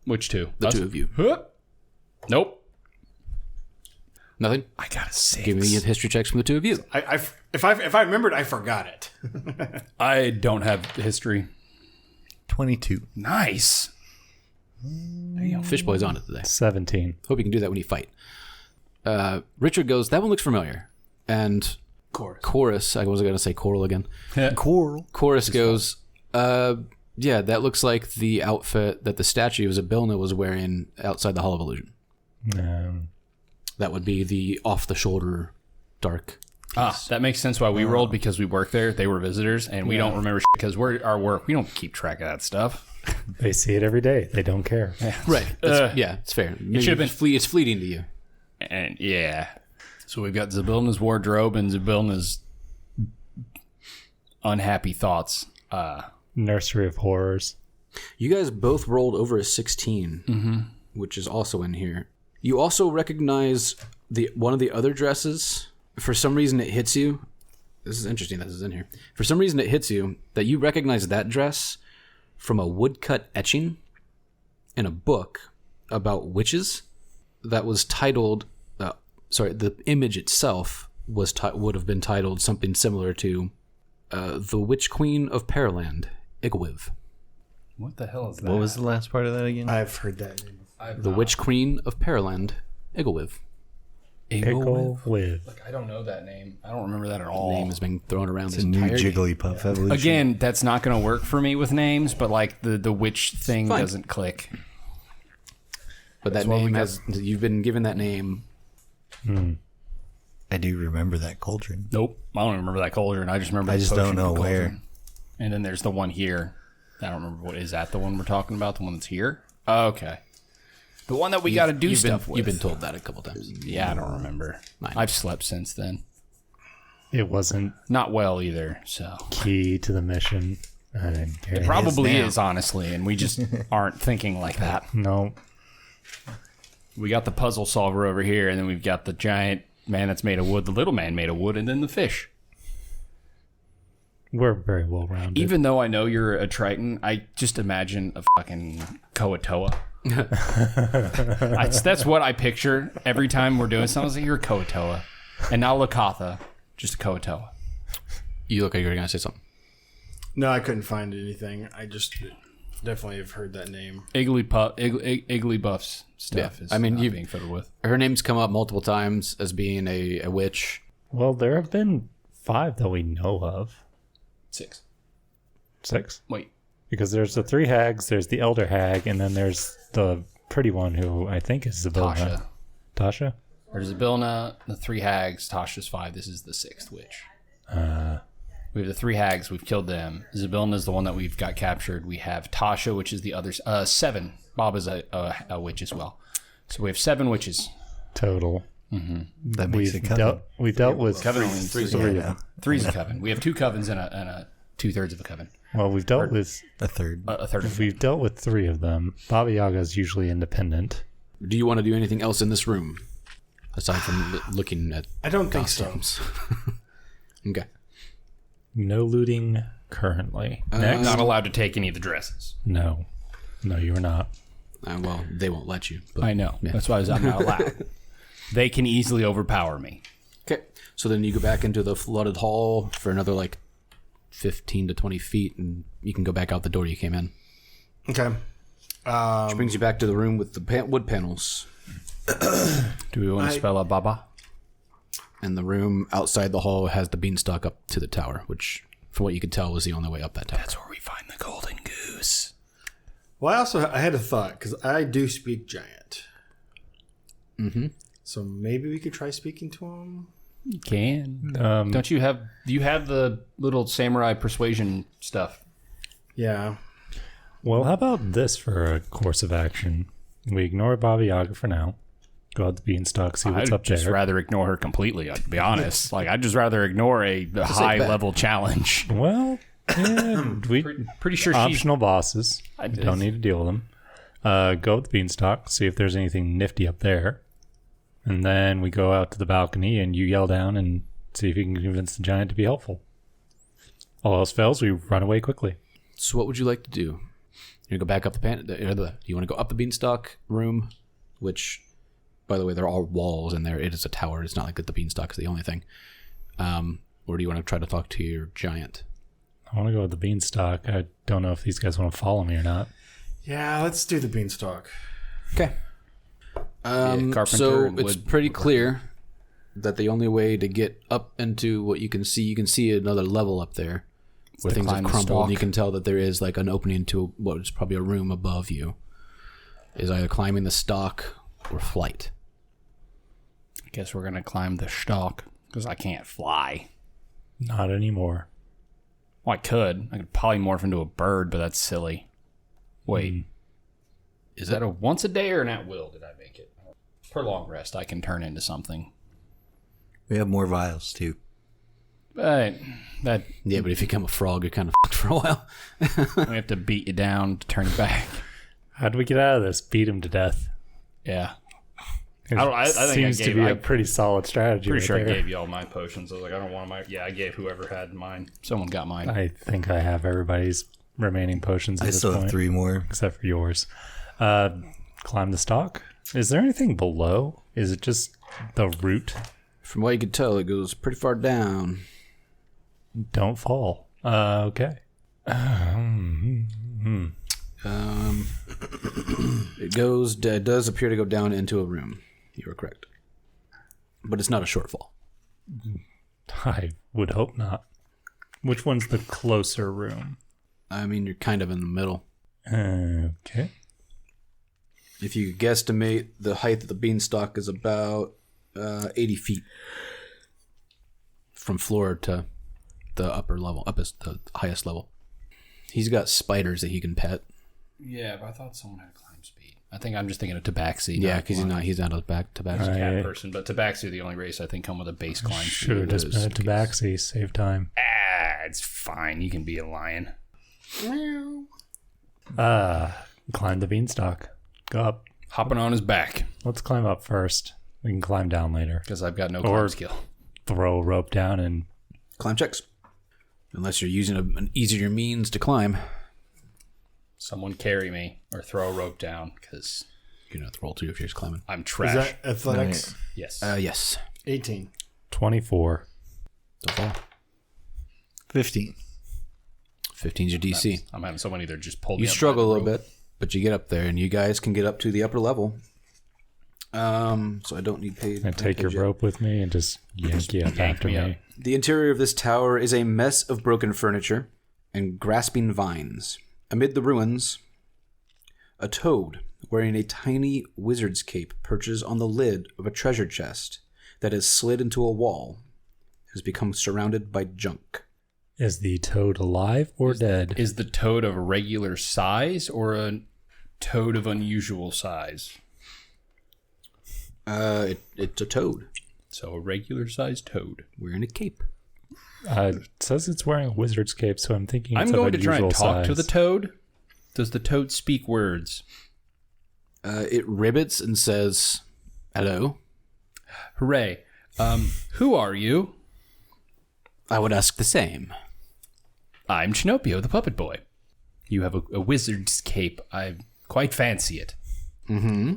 Which two?
The two of you.
Huh? Nope.
Nothing?
I got a 6.
Give me history checks from the two of you.
If I remembered, I forgot it.
I don't have history.
22.
Nice.
Fishboy's on it today.
17.
Hope you can do that when you fight. Richard goes, that one looks familiar. And Corus, I was going to say Coral again.
Coral.
Corus goes, yeah, that looks like the outfit that the statue of Zabilna was wearing outside the Hall of Illusion. That would be the off-the-shoulder dark.
That makes sense why we rolled, because we work there. They were visitors, and we don't remember because we're our work. We don't keep track of that stuff.
They see it every day. They don't care.
Right. Yeah, it's fair. Maybe
should have been-
it's fleeting to you.
And yeah. So we've got Zabilna's wardrobe and Zabilna's unhappy thoughts.
Nursery of Horrors.
You guys both rolled over a 16, which is also in here. You also recognize one of the other dresses. For some reason, it hits you. This is interesting that this is in here. For some reason, it hits you that you recognize that dress from a woodcut etching in a book about witches that was titled. The image itself would have been titled something similar to "The Witch Queen of Pearland, Igwiv."
What the hell is that?
What was the last part of that again?
I've heard that name.
The Witch Queen of Pearland, Igwiv.
Pickle with.
I don't know that name. I don't remember that at all.
Name has been thrown around
It's
this
a new
entire
Jigglypuff evolution.
Again, that's not going to work for me with names, but like the witch thing
Fine.
doesn't click.
But that name you've been given that name.
I do remember that cauldron.
Nope. I don't remember that cauldron. I just remember
I
the
just don't
potion
know
cauldron.
where.
And then there's the one here. I don't remember what is that the one we're talking about? The one that's here? Oh, okay. The one that we got to do stuff with.
You've been told that a couple times.
Yeah, I don't remember. I've slept since then.
It wasn't
Not well either, so.
key to the mission. I didn't care.
It probably
now.
is, honestly, and we just aren't thinking like that.
No.
We got the puzzle solver over here, and then we've got the giant man that's made of wood, the little man made of wood, and then the fish.
We're very well rounded.
Even though I know you're a Triton, I just imagine a fucking Koatoa. That's what I picture every time we're doing something. I was like, you're a Koatoa. And now Lakatha, just a Koatoa.
You look like you're going to say something.
No, I couldn't find anything. I just definitely have heard that name.
Igglybuff's stuff is
you've
being fiddled with.
Her name's come up multiple times as being a witch.
Well, there have been 5 that we know of.
6.
6?
Wait.
Because there's the 3 hags, there's the elder hag, and then there's the pretty one who I think is Zabilna. Tasha?
There's Zabilna, the 3 hags, Tasha's 5. This is the 6th witch. We have the 3 hags. We've killed them. Zabilna is the one that we've got captured. We have Tasha, which is the other 7. Bob is a witch as well. So we have 7 witches.
Total.
That makes it coven.
We've dealt with
Coven only needs 3 of them. 3's a coven. We have 2 covens and a 2/3 of a coven.
Well, we've dealt with
A third.
A third of
we've dealt with 3 of them. Baba Yaga is usually independent.
Do you want to do anything else in this room aside from looking at
I don't think so.
costumes? Okay.
No looting currently. Next?
Not allowed to take any of the dresses.
No, you are not.
Well, they won't let you. But,
I know.
Yeah.
That's why I'm not allowed. They can easily overpower me.
Okay. So then you go back into the flooded hall for another 15 to 20 feet, and you can go back out the door you came in.
Okay.
Which brings you back to the room with the wood panels.
Do we want to spell a baba?
And the room outside the hall has the beanstalk up to the tower, which, from what you could tell, was the only way up that tower.
That's where we find the golden goose.
Well, I had a thought because I do speak giant. Mm-hmm. So maybe we could try speaking to him.
You can. Don't you have the little samurai persuasion stuff?
Yeah.
Well, how about this for a course of action? We ignore Baba Yaga for now. Go out the beanstalk, see what's
I'd
up there.
just rather ignore her completely, to be honest. Like, I'd just rather ignore a high-level challenge.
Well, yeah,
Pretty sure she's...
optional bosses.
I
We don't need to deal with them. Go with the beanstalk, see if there's anything nifty up there. And then we go out to the balcony and you yell down and see if you can convince the giant to be helpful. All else fails, we run away quickly.
So what would you like to do? You go back up you want to go up the beanstalk room, which, by the way, there are walls in there. It is a tower. It's not like that the beanstalk is the only thing. Or do you want to try to talk to your giant?
I want to go with the beanstalk. I don't know if these guys want to follow me or not.
Yeah, let's do the beanstalk.
Okay.
carpenter
So
and
it's
wood
pretty clear that the only way to get up into what you can see another level up there where things have
climb the
crumbled. And you
stalk.
can tell that there is like an opening to what is probably a room above you. Is either climbing the stalk or flight.
I guess we're going to climb the stalk, because I can't fly.
Not anymore.
Well, I could polymorph into a bird, but that's silly. Wait. Is that a once a day or an at will did I make it? Per long rest, I can turn into something.
We have more vials too.
But that
Yeah, but if you become a frog, you're kind of fucked for a while.
we have to beat you down to turn you back.
How do we get out of this? Beat him to death.
Yeah.
It
I think
seems to be a pretty solid strategy.
Pretty sure
right
I
there.
gave you all my potions. I was like, I don't want my... Yeah, I gave whoever had mine. Someone got mine.
I think I have everybody's remaining potions at
I
this
still
point,
have 3 more.
except for yours. Climb the stalk. Is there anything below? Is it just the root?
From what you can tell, it goes pretty far down.
Don't fall. Okay.
It does appear to go down into a room. You are correct. But it's not a short fall.
I would hope not. Which one's the closer room?
I mean, you're kind of in the middle.
Okay.
If you guesstimate, the height of the beanstalk is about 80 feet from floor to the upper level, the highest level. He's got spiders that he can pet.
Yeah, but I thought someone had climb speed. I think I'm just thinking of Tabaxi.
Yeah, because he's not a back to back.
cat person, but Tabaxi are the only race I think come with a base climb speed.
Should have just been a tabaxi. Save time.
It's fine. You can be a lion.
Climb the beanstalk. Go up.
Hopping on his back,
Let's climb up first. We can climb down later.
because I've got no
Or-
climb skill.
Throw a rope down and
Climb checks. Unless you're using an easier means to climb.
Someone carry me or throw a rope down, because
You're going to roll 2 if you're just climbing.
I'm
Is
trash.
that athletics?
Yes.
Yes.
18.
24.
Don't fall.
15.
15's your DC.
I'm having someone either just pull me
You
up by
struggle a
the
little
rope.
bit, but you get up there, and you guys can get up to the upper level. So I don't need paid.
I take your
yet.
rope with me and just yank you up after
me
me.
up.
The interior of this tower is a mess of broken furniture and grasping vines. Amid the ruins, a toad wearing a tiny wizard's cape perches on the lid of a treasure chest that has slid into a wall, has become surrounded by junk.
Is the toad alive or dead?
Is the toad of a regular size or a toad of unusual size?
It's a toad
So a regular sized toad.
wearing a cape.
It says it's wearing a wizard's cape, so I'm thinking it's
I'm
of
going to try and
unusual
talk to
size.
the toad. Does the toad speak words?
It ribbits and says, "Hello.
Hooray. Who are you?
I would ask the same."
I'm Chinnopio, the puppet boy. You have a wizard's cape. I quite fancy it.
Mm-hmm.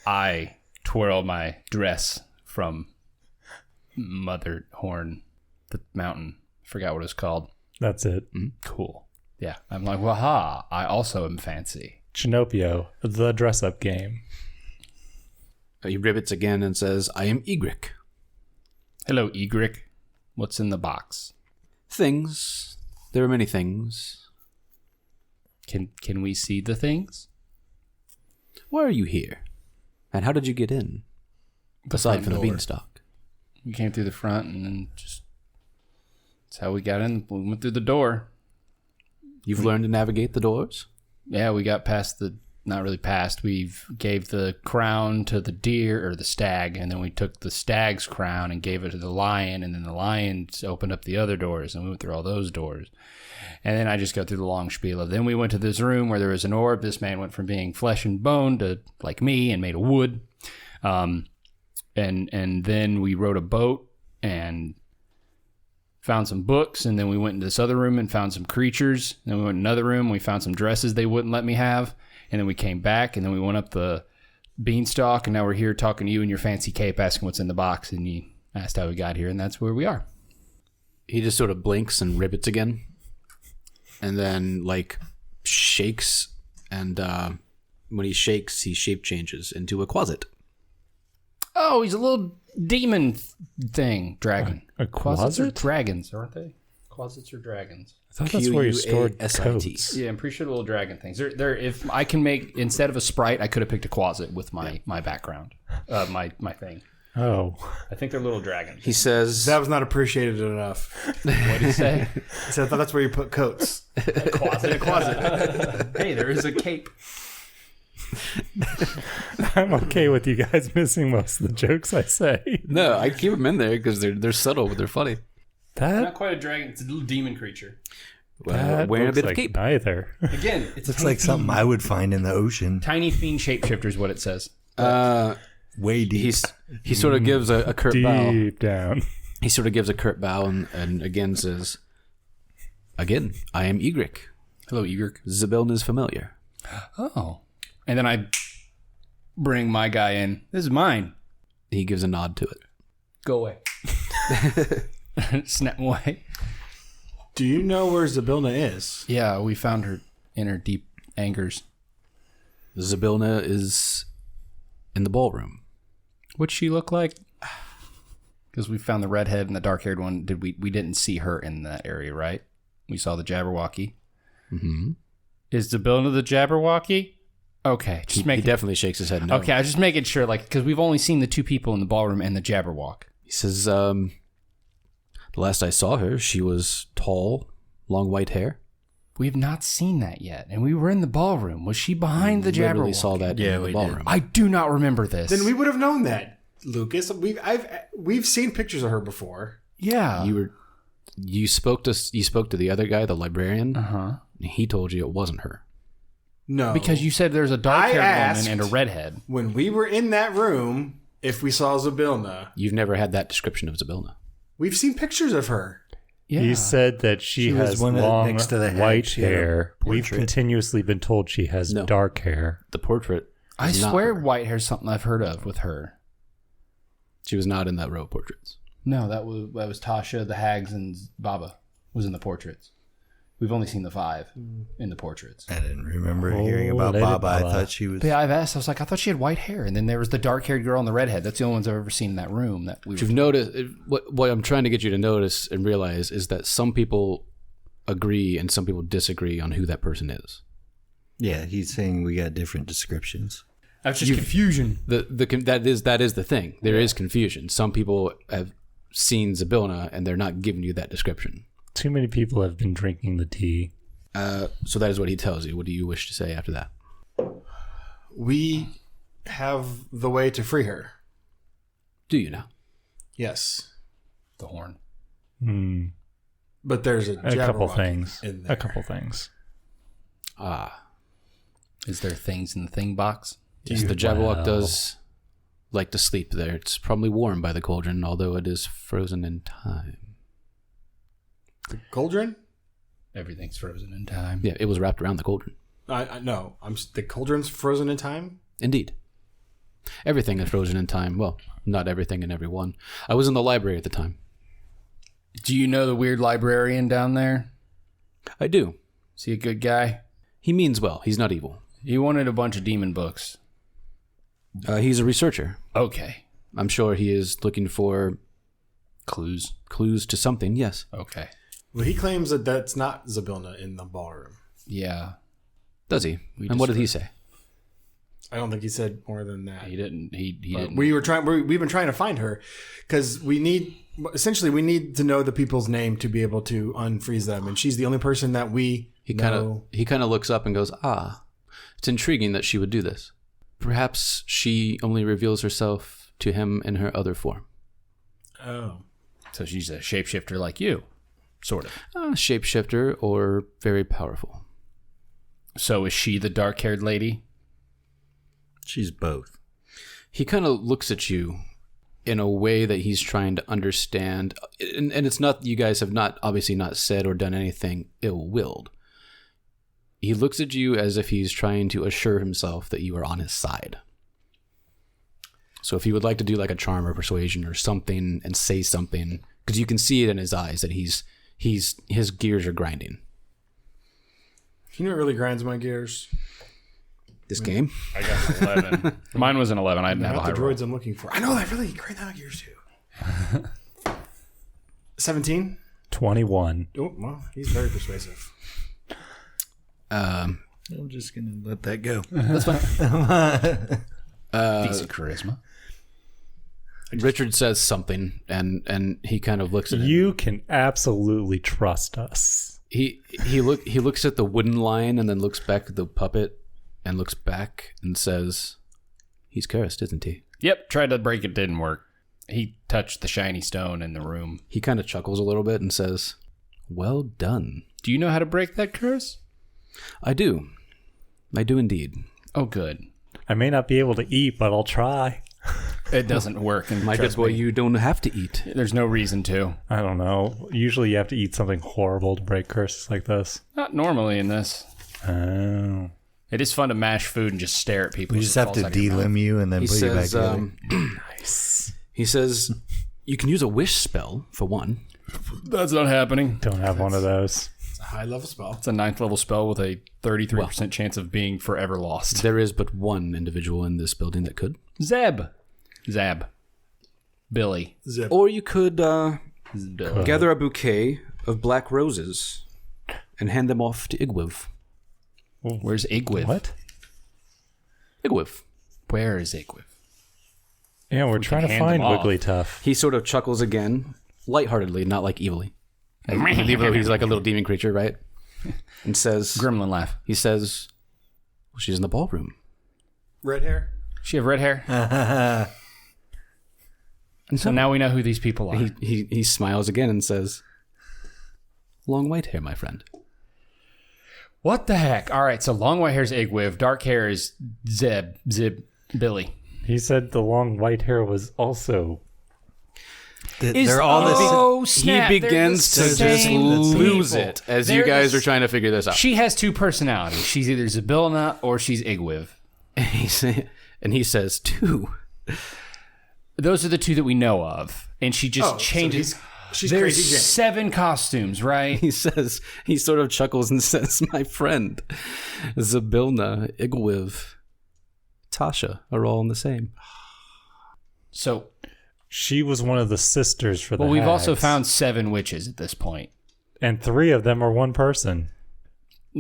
I twirl my dress from Mother Horn, the mountain. Forgot what it was called.
That's it.
Cool. Yeah. I'm like, waha, I also am fancy.
Chinnopio, the dress-up game.
He ribbits again and says, "I am Egric.
Hello, Egric. What's in the box?
Things. There are many things.
Can we see the things?
Why are you here? And how did you get in? Aside
front
from the
door.
beanstalk."
We came through the front and then just... That's how we got in. We went through the door.
You've learned to navigate the doors?
Yeah, we got past the not really passed. We gave the crown to the deer or the stag, and then we took the stag's crown and gave it to the lion, and then the lions opened up the other doors, and we went through all those doors. And then I just go through the long spiel of then we went to this room where there was an orb. This man went from being flesh and bone to like me and made of wood. And then we rowed a boat and found some books, and then we went into this other room and found some creatures. Then we went in another room, we found some dresses they wouldn't let me have. And then we came back, and then we went up the beanstalk, and now we're here talking to you in your fancy cape, asking what's in the box, and you asked how we got here, and that's where we are.
He just sort of blinks and ribbits again, and then like shakes, and when he shakes, he shape changes into a closet.
Oh, he's a little demon thing, dragon.
A
Closets are
closet?
dragons, aren't they? Closets are dragons.
I thought that's where you stored
Quasit.
coats.
Yeah, I'm pretty sure the little dragon things. They're if I can make instead of a sprite, I could have picked a closet with my background, my thing.
Oh.
I think they're little dragons.
He says,
That was not appreciated enough.
What did he say?
I said I thought that's where you put coats.
Closet. Hey, there is a cape.
I'm okay with you guys missing most of the jokes I say.
"No, I keep them in there because they're subtle, but they're funny."
Not
That,
quite a dragon. It's a little demon creature.
that
Wearing a
looks
bit of
like
cape.
neither.
Again, it's
Looks like something I would find in the ocean.
tiny fiend shapeshifter is what it says.
Way deep.
He sort of gives a curt bow.
Deep down.
He sort of gives a curt bow and again says, "Again, I am Egric.
Hello, Egric.
Zabiln is familiar."
Oh. And then I bring my guy in. This is mine.
He gives a nod to it.
Go away. Snap away.
Do you know where Zabilna is?
Yeah, we found her in her deep angers.
Zabilna is in the ballroom.
What'd she look like? Because we found the redhead and the dark-haired one. We didn't see her in that area, right? We saw the Jabberwocky.
Mm-hmm.
Is the building of the Jabberwocky? Okay, just
He definitely shakes his head no.
Okay, I was just making sure, like, because we've only seen the two people in the ballroom and the Jabberwock.
He says, the last I saw her, she was tall, long white hair.
We have not seen that yet, and we were in the ballroom. Was she behind the Jabberwock?
We saw that in the ballroom.
I do not remember this.
Then we would have known that, Lucas. We've seen pictures of her before.
Yeah.
You spoke to the other guy, the librarian.
Uh-huh.
He told you it wasn't her.
No,
Because you said there's a dark-haired woman and a redhead.
when we were in that room, if we saw Zabilna,
You've never had that description of Zabilna.
we've seen pictures of her.
Yeah.
He said that she
was
has
one of-
long
next to the head,
white
she had a
hair. We've
portrait.
continuously been told she has
No.
dark hair.
The portrait.
I
is not
swear
her.
white hair's something I've heard of with her.
She was not in that row of portraits.
No, that was Tasha, the Hags, and Baba was in the portraits. We've only seen the 5 in the portraits.
I didn't remember hearing about
Lady
Baba. I
Baba.
thought she was.
But yeah, I thought she had white hair, and then there was the dark-haired girl and the redhead. That's the only ones I've ever seen in that room. That we
What you've noticed, what I'm trying to get you to notice and realize is that some people agree and some people disagree on who that person is.
Yeah, he's saying we got different descriptions.
That's just confusion.
That is the thing. There is confusion. Some people have seen Zabilna and they're not giving you that description.
Too many people have been drinking the tea.
So that is what he tells you. What do you wish to say after that?
We have the way to free her.
Do you now?
Yes,
The horn.
but there's
A couple
Jabberwock
things.
in there.
A couple things.
Is there things in the thing box?
Yes, the Jabberwock does like to sleep there. It's probably warm by the cauldron, although it is frozen in time.
The cauldron.
Everything's frozen in time.
Yeah, it was wrapped around the cauldron.
I no. The cauldron's frozen in time.
Indeed. Everything is frozen in time. Well, not everything and everyone. I was in the library at the time.
Do you know the weird librarian down there?
I do.
Is he a good guy?
He means well. He's not evil.
He wanted a bunch of demon books.
He's a researcher.
Okay.
I'm sure he is looking for
Clues.
clues to something. Yes.
Okay.
Well, he claims that that's not Zabilna in the ballroom.
Yeah.
Does he?
We
And what did he say?
I don't think he said more than that.
He didn't. He
But
didn't.
we've been trying to find her because we need to know the people's name to be able to unfreeze them, and she's the only person that we
He
know.
kind of looks up and goes, It's intriguing that she would do this. Perhaps she only reveals herself to him in her other form.
Oh.
So she's a shapeshifter like you, sort of.
Shapeshifter or very powerful.
So is she the dark-haired lady?
She's both.
He kind of looks at you in a way that he's trying to understand. And it's not, you guys have not, obviously not said or done anything ill-willed. He looks at you as if he's trying to assure himself that you are on his side. So if he would like to do like a charm or persuasion or something and say something, because you can see it in his eyes that his gears are grinding.
You know what really grinds my gears?
This game?
I got an 11. Mine was an 11. I didn't have a
Not
high
the
roll.
droids I'm looking for. I know that really grinds my gears too. 17?
21.
Oh, well, he's very persuasive.
I'm just going to let that go.
That's fine.
Decent charisma.
Richard says something, and he kind of looks at it.
You can absolutely trust us.
He looks at the wooden line and then looks back at the puppet and looks back and says, "He's cursed, isn't he?"
Yep, tried to break it, didn't work. He touched the shiny stone in the room.
He kind of chuckles a little bit and says, "Well done."
Do you know how to break that curse?
I do indeed.
Oh, good.
I may not be able to eat, but I'll try.
It doesn't work. And
My good
trust
boy,
me,
you don't have to eat.
there's no reason to.
I don't know. Usually you have to eat something horrible to break curses like this.
Not normally in this.
Oh.
It is fun to mash food and just stare at people.
We
as
just
it
have
falls
to
out of your mouth.
delimb you and then
He
put you back
says,
together.
Nice.
he says, you can use a wish spell for one.
That's not happening.
Don't have one of those.
It's a high level spell.
It's a 9th level spell with a 33% chance of being forever lost.
There is but one individual in this building that could.
Zab. Billy.
Zip.
Or you could
Billy.
gather a bouquet of black roses and hand them off to Igwiv.
Where's Igwiv?
What?
Igwiv.
Where is Igwiv?
Yeah, we're trying to
hand
find
them off.
Wigglytuff.
He sort of chuckles again, lightheartedly, not like evilly. Even though he's like a little demon creature, right? And says,
Gremlin laugh.
he says, well, she's in the ballroom.
Red hair?
She have red hair? So now we know who these people are.
He smiles again and says, long white hair, my friend.
What the heck? All right, so long white hair is Igwiv. Dark hair is Zib, Billy.
He said the long white hair was also...
They're all the same.
Oh, snap.
He begins to
They're the
just
same
lose
people.
it as
They're
you guys
the-
are trying to figure this out.
She has two personalities. She's either Zybilna or she's Igwiv.
And he says, two.
Those are the two that we know of. And she just
So
changes.
she's
There's
Crazy Jane.
7 costumes, right?
He says, he sort of chuckles and says, my friend, Zybilna, Igwiv, Tasha are all in the same.
So,
She was one of the sisters for the
well, we've also
hags.
found 7 witches at this point.
And 3 of them are one person.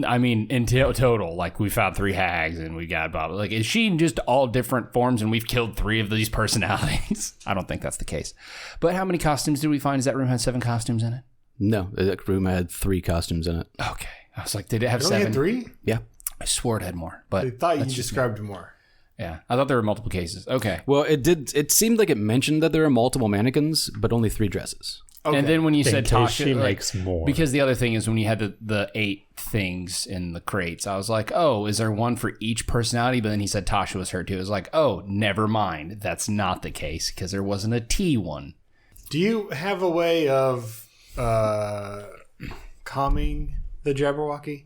I mean, in total, like we found 3 hags and we got blah, blah. Like, is she in just all different forms and we've killed 3 of these personalities? I don't think that's the case. But how many costumes did we find? Does that room have 7 costumes in it?
No, that room had 3 costumes in it.
Okay. I was like, did it have
You only
7?
had 3?
Yeah.
I swore it had more, but
I thought you
that's just
described more.
yeah, I thought there were multiple cases. Okay.
Well, it seemed like it mentioned that there are multiple mannequins, but only 3 dresses.
Okay.
And then when you
In
said
case
Tasha,
she
like,
makes more.
because the other thing is when you had the 8 things in the crates, I was like, oh, is there one for each personality? But then he said Tasha was her too. I was like, oh, never mind. That's not the case because there wasn't a T one.
Do you have a way of calming the Jabberwocky?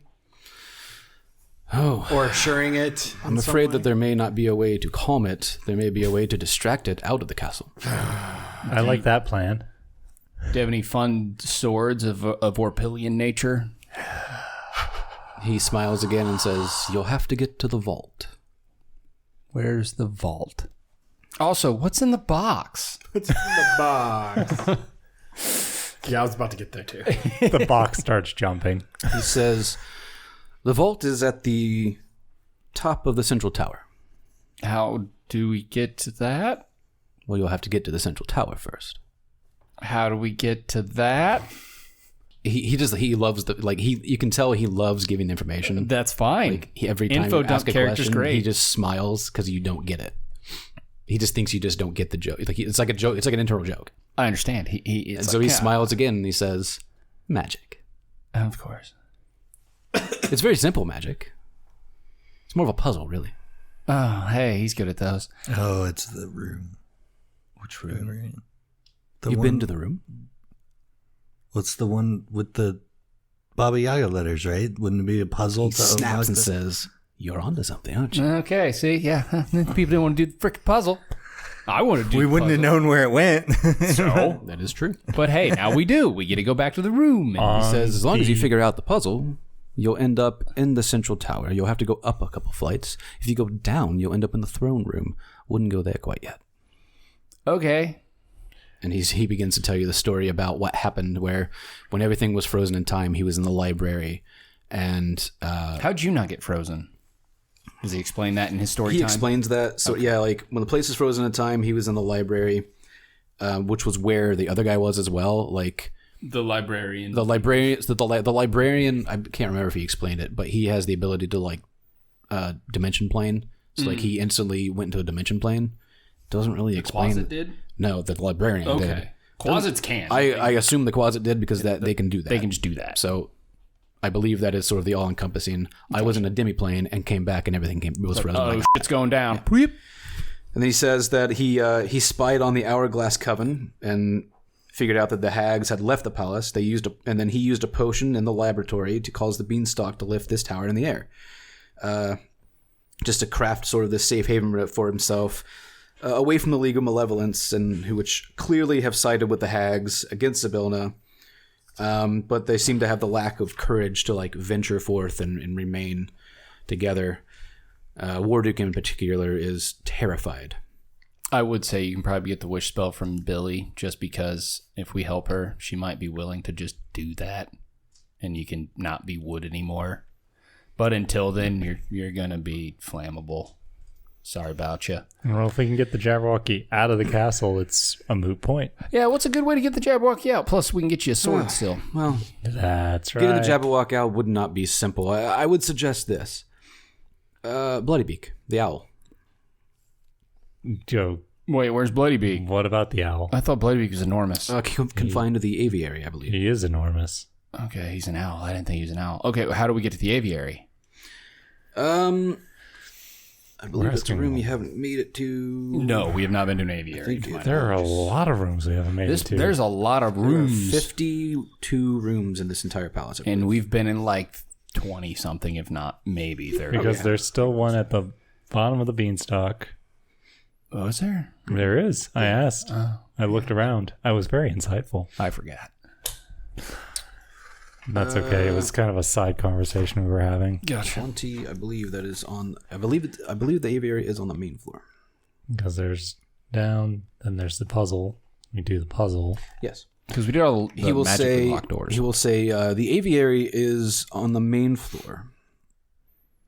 Oh,
Or assuring it?
I'm afraid that there may not be a way to calm it. There may be a way to distract it out of the castle.
I like that plan.
Do you have any fun swords of Orpilian nature?
He smiles again and says, you'll have to get to the vault.
Where's the vault? Also, what's in the box?
It's in the box. Yeah, I was about to get there too.
The box starts jumping.
He says, the vault is at the top of the central tower.
How do we get to that?
Well, you'll have to get to the central tower first.
How do we get to that?
he loves you can tell he loves giving information.
That's fine.
Like every time
Info
you ask
dump
a
character's
question,
great.
he just smiles because you don't get it. He just thinks you just don't get the joke. It's like a joke. It's like an internal joke.
I understand.
So he smiles again and he says, "Magic."
Of course.
It's very simple magic. It's more of a puzzle, really.
Oh, hey, he's good at those.
Oh, it's the room. Which room?
You've been to the room?
What's the one with the Baba Yaga letters, right? Wouldn't it be a puzzle?
He snaps and says, "You're onto something, aren't you?"
Okay, see, yeah. People didn't want to do the freaking puzzle. I want to do
We wouldn't have known where it went.
So,
That is true.
but hey, now we do. We get to go back to the room. And
He says, as long as you figure out the puzzle, you'll end up in the central tower. You'll have to go up a couple flights. If you go down, you'll end up in the throne room. Wouldn't go there quite yet.
okay.
And he begins to tell you the story about what happened when everything was frozen in time, he was in the library. And
How'd you not get frozen? Does he explain that in his story
he
time?
explains that. So yeah, like when the place is frozen in time, he was in the library, which was where the other guy was as well. Like
The librarian.
the librarian, I can't remember if he explained it, but he has the ability to like dimension plane. So like he instantly went into a dimension plane. Doesn't really explain.
Closet did?
No, the librarian did.
Okay. Closets can.
I assume the closet did because they can do that.
They can just do that.
So I believe that is sort of the all-encompassing. I was in a demi-plane and came back and everything was frozen.
Oh,
Like,
shit's going down.
and then he says that he spied on the Hourglass Coven and figured out that the hags had left the palace. And then he used a potion in the laboratory to cause the beanstalk to lift this tower in the air. Just to craft sort of this safe haven for himself, away from the League of Malevolence, and which clearly have sided with the hags against Sibilna. But they seem to have the lack of courage to like venture forth and remain together. Warduke in particular is terrified.
I would say you can probably get the wish spell from Billy, just because if we help her, she might be willing to just do that, and you can not be wood anymore. But until then, you're gonna be flammable. Sorry about you.
Well, if we can get the Jabberwocky out of the castle, it's a moot point.
Yeah, what's a good way to get the Jabberwocky out? Plus, we can get you a sword still.
Well,
That's right.
getting the Jabberwock out would not be simple. I would suggest this. Bloodybeak, the owl.
Joe,
Wait, where's Bloodybeak?
what about the owl?
I thought Bloodybeak was enormous.
Confined to the aviary, I believe.
He is enormous.
Okay, he's an owl. I didn't think he was an owl. Okay, how do we get to the aviary?
I believe it's a room you haven't made it to.
No, we have not been to an aviary. Come on.
There are a lot of rooms we haven't made it to.
There's a lot of rooms.
52 rooms in this entire palace. I believe.
And we've been in like 20 something, if not maybe 30.
because there's still one at the bottom of the beanstalk.
Oh, is there?
There is. I asked. I looked around. I was very insightful.
I forgot.
That's okay. It was kind of a side conversation we were having.
Gotcha.
20, I believe that is on. I believe the aviary is on the main floor.
Because there's down, then there's the puzzle. We do the puzzle.
Yes.
Because we did all the
He will
magically
say.
locked doors.
He will say the aviary is on the main floor.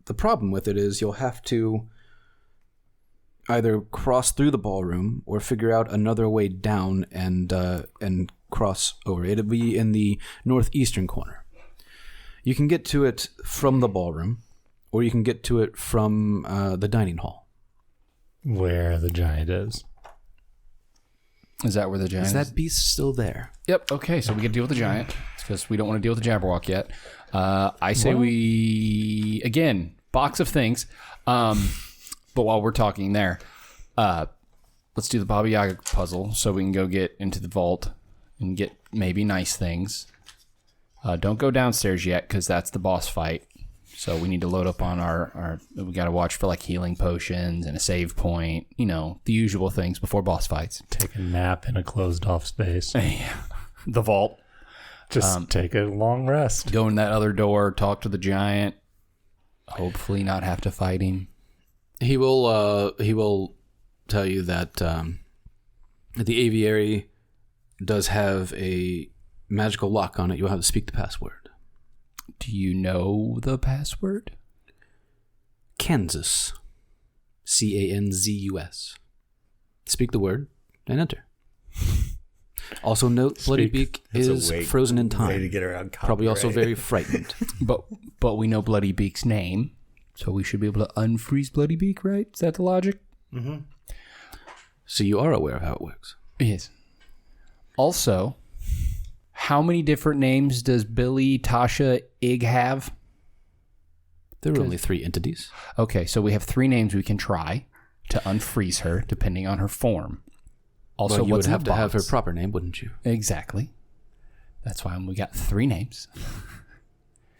The problem with it is you'll have to either cross through the ballroom or figure out another way down and cross over. It'll be in the northeastern corner. You can get to it from the ballroom, or you can get to it from the dining hall.
Where the giant is.
Is that where the giant
Is that beast still there?
Yep. Okay, so we get to deal with the giant because we don't want to deal with the Jabberwock yet. I say we again box of things. But while we're talking there, let's do the Baba Yaga puzzle so we can go get into the vault and get maybe nice things. Don't go downstairs yet because that's the boss fight. So we need to load up on our we got to watch for like healing potions and a save point. You know, the usual things before boss fights.
Take a nap in a closed off space.
The vault.
Just take a long rest.
Go in that other door, talk to the giant. Hopefully not have to fight him.
He will tell you that the aviary does have a magical lock on it. You'll have to speak the password.
Do you know the password?
Kansas. Canzus. Speak the word and enter. Also note, Bloody Beak is frozen in
Way to
time.
get around
Probably also
copyright.
very frightened.
But we know Bloody Beak's name, so we should be able to unfreeze Bloody Beak, right? Is that the logic?
So you are aware of how it works.
Yes. Also, how many different names does Billy, Tasha, Ig have?
There are only 3 entities.
Okay, so we have 3 names we can try to unfreeze her, depending on her form. Also,
Well, you would
what's in
have
the
to have her
box?
proper name, wouldn't you?
Exactly. That's why we got 3 names.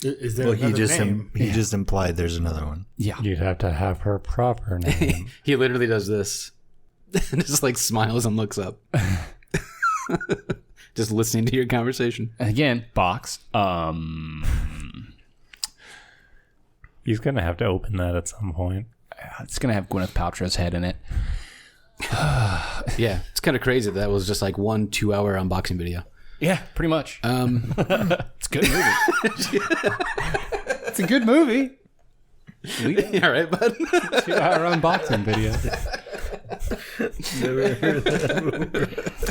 Is there
Well, he
another
just
name?
he just implied there's another one.
Yeah.
You'd have to have her proper name.
He literally does this. And just like smiles and looks up. Just listening to your conversation.
Again, box.
He's gonna have to open that at some point.
It's gonna have Gwyneth Paltrow's head in it.
Yeah, it's kind of crazy. That was just like 1 2-hour unboxing video.
Yeah, pretty much. It's a good movie. It's a good movie.
All right, bud.
2-hour unboxing video.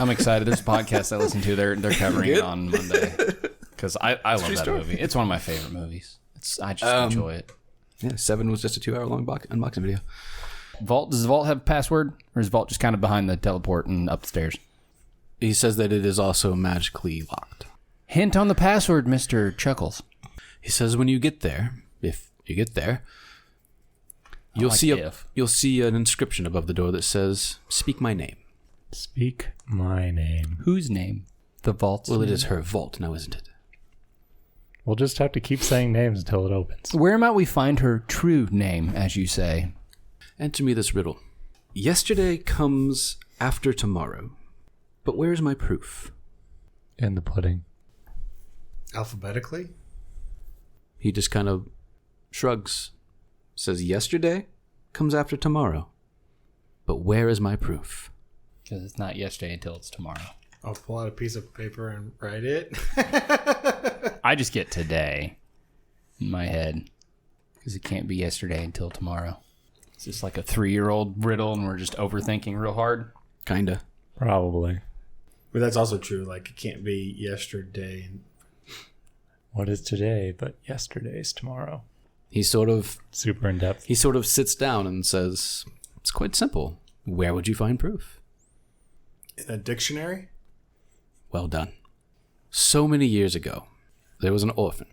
I'm excited. There's a podcast I listen to. They're covering it on Monday because I love that movie. It's one of my favorite movies. I just enjoy it.
Yeah, 7 was just a 2-hour long unboxing video.
Vault, does the vault have a password, or is Vault just kind of behind the teleport and upstairs?
He says that it is also magically locked.
Hint on the password, Mr. Chuckles.
He says when you get there, if you get there, you'll
like
see
if.
you'll see an inscription above the door that says "Speak my name."
Speak my name.
Whose name? The vault's
Well, it
name?
is her vault now, isn't it?
We'll just have to keep saying names until it opens.
Where might we find her true name, as you say?
Answer me this riddle. Yesterday comes after tomorrow, but where is my proof?
In the pudding.
Alphabetically?
He just kind of shrugs, says yesterday comes after tomorrow, but where is my proof?
Because it's not yesterday until it's tomorrow.
I'll pull out a piece of paper and write it.
I just get today in my head because it can't be yesterday until tomorrow. It's just like a 3-year-old riddle, and we're just overthinking real hard.
Kinda.
Probably.
But that's also true. Like, it can't be yesterday.
What is today but yesterday's tomorrow?
He sort of
Super in depth.
sits down and says, "It's quite simple. Where would you find proof?"
In a dictionary?
Well done. So many years ago, there was an orphan,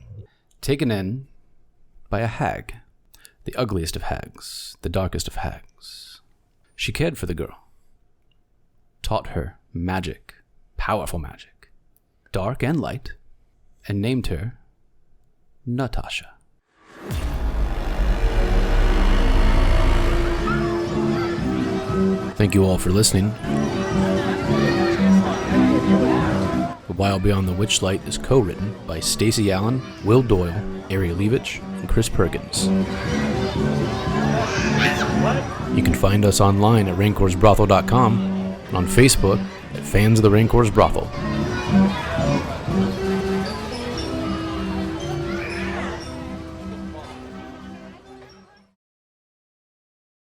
taken in by a hag, the ugliest of hags, the darkest of hags. She cared for the girl, taught her magic, powerful magic, dark and light, and named her Natasha. Thank you all for listening. The Wild Beyond the Witchlight is co-written by Stacey Allen, Will Doyle, Ari Levitch, and Chris Perkins. You can find us online at raincorsbrothel.com and on Facebook at Fans of the Raincourse Brothel.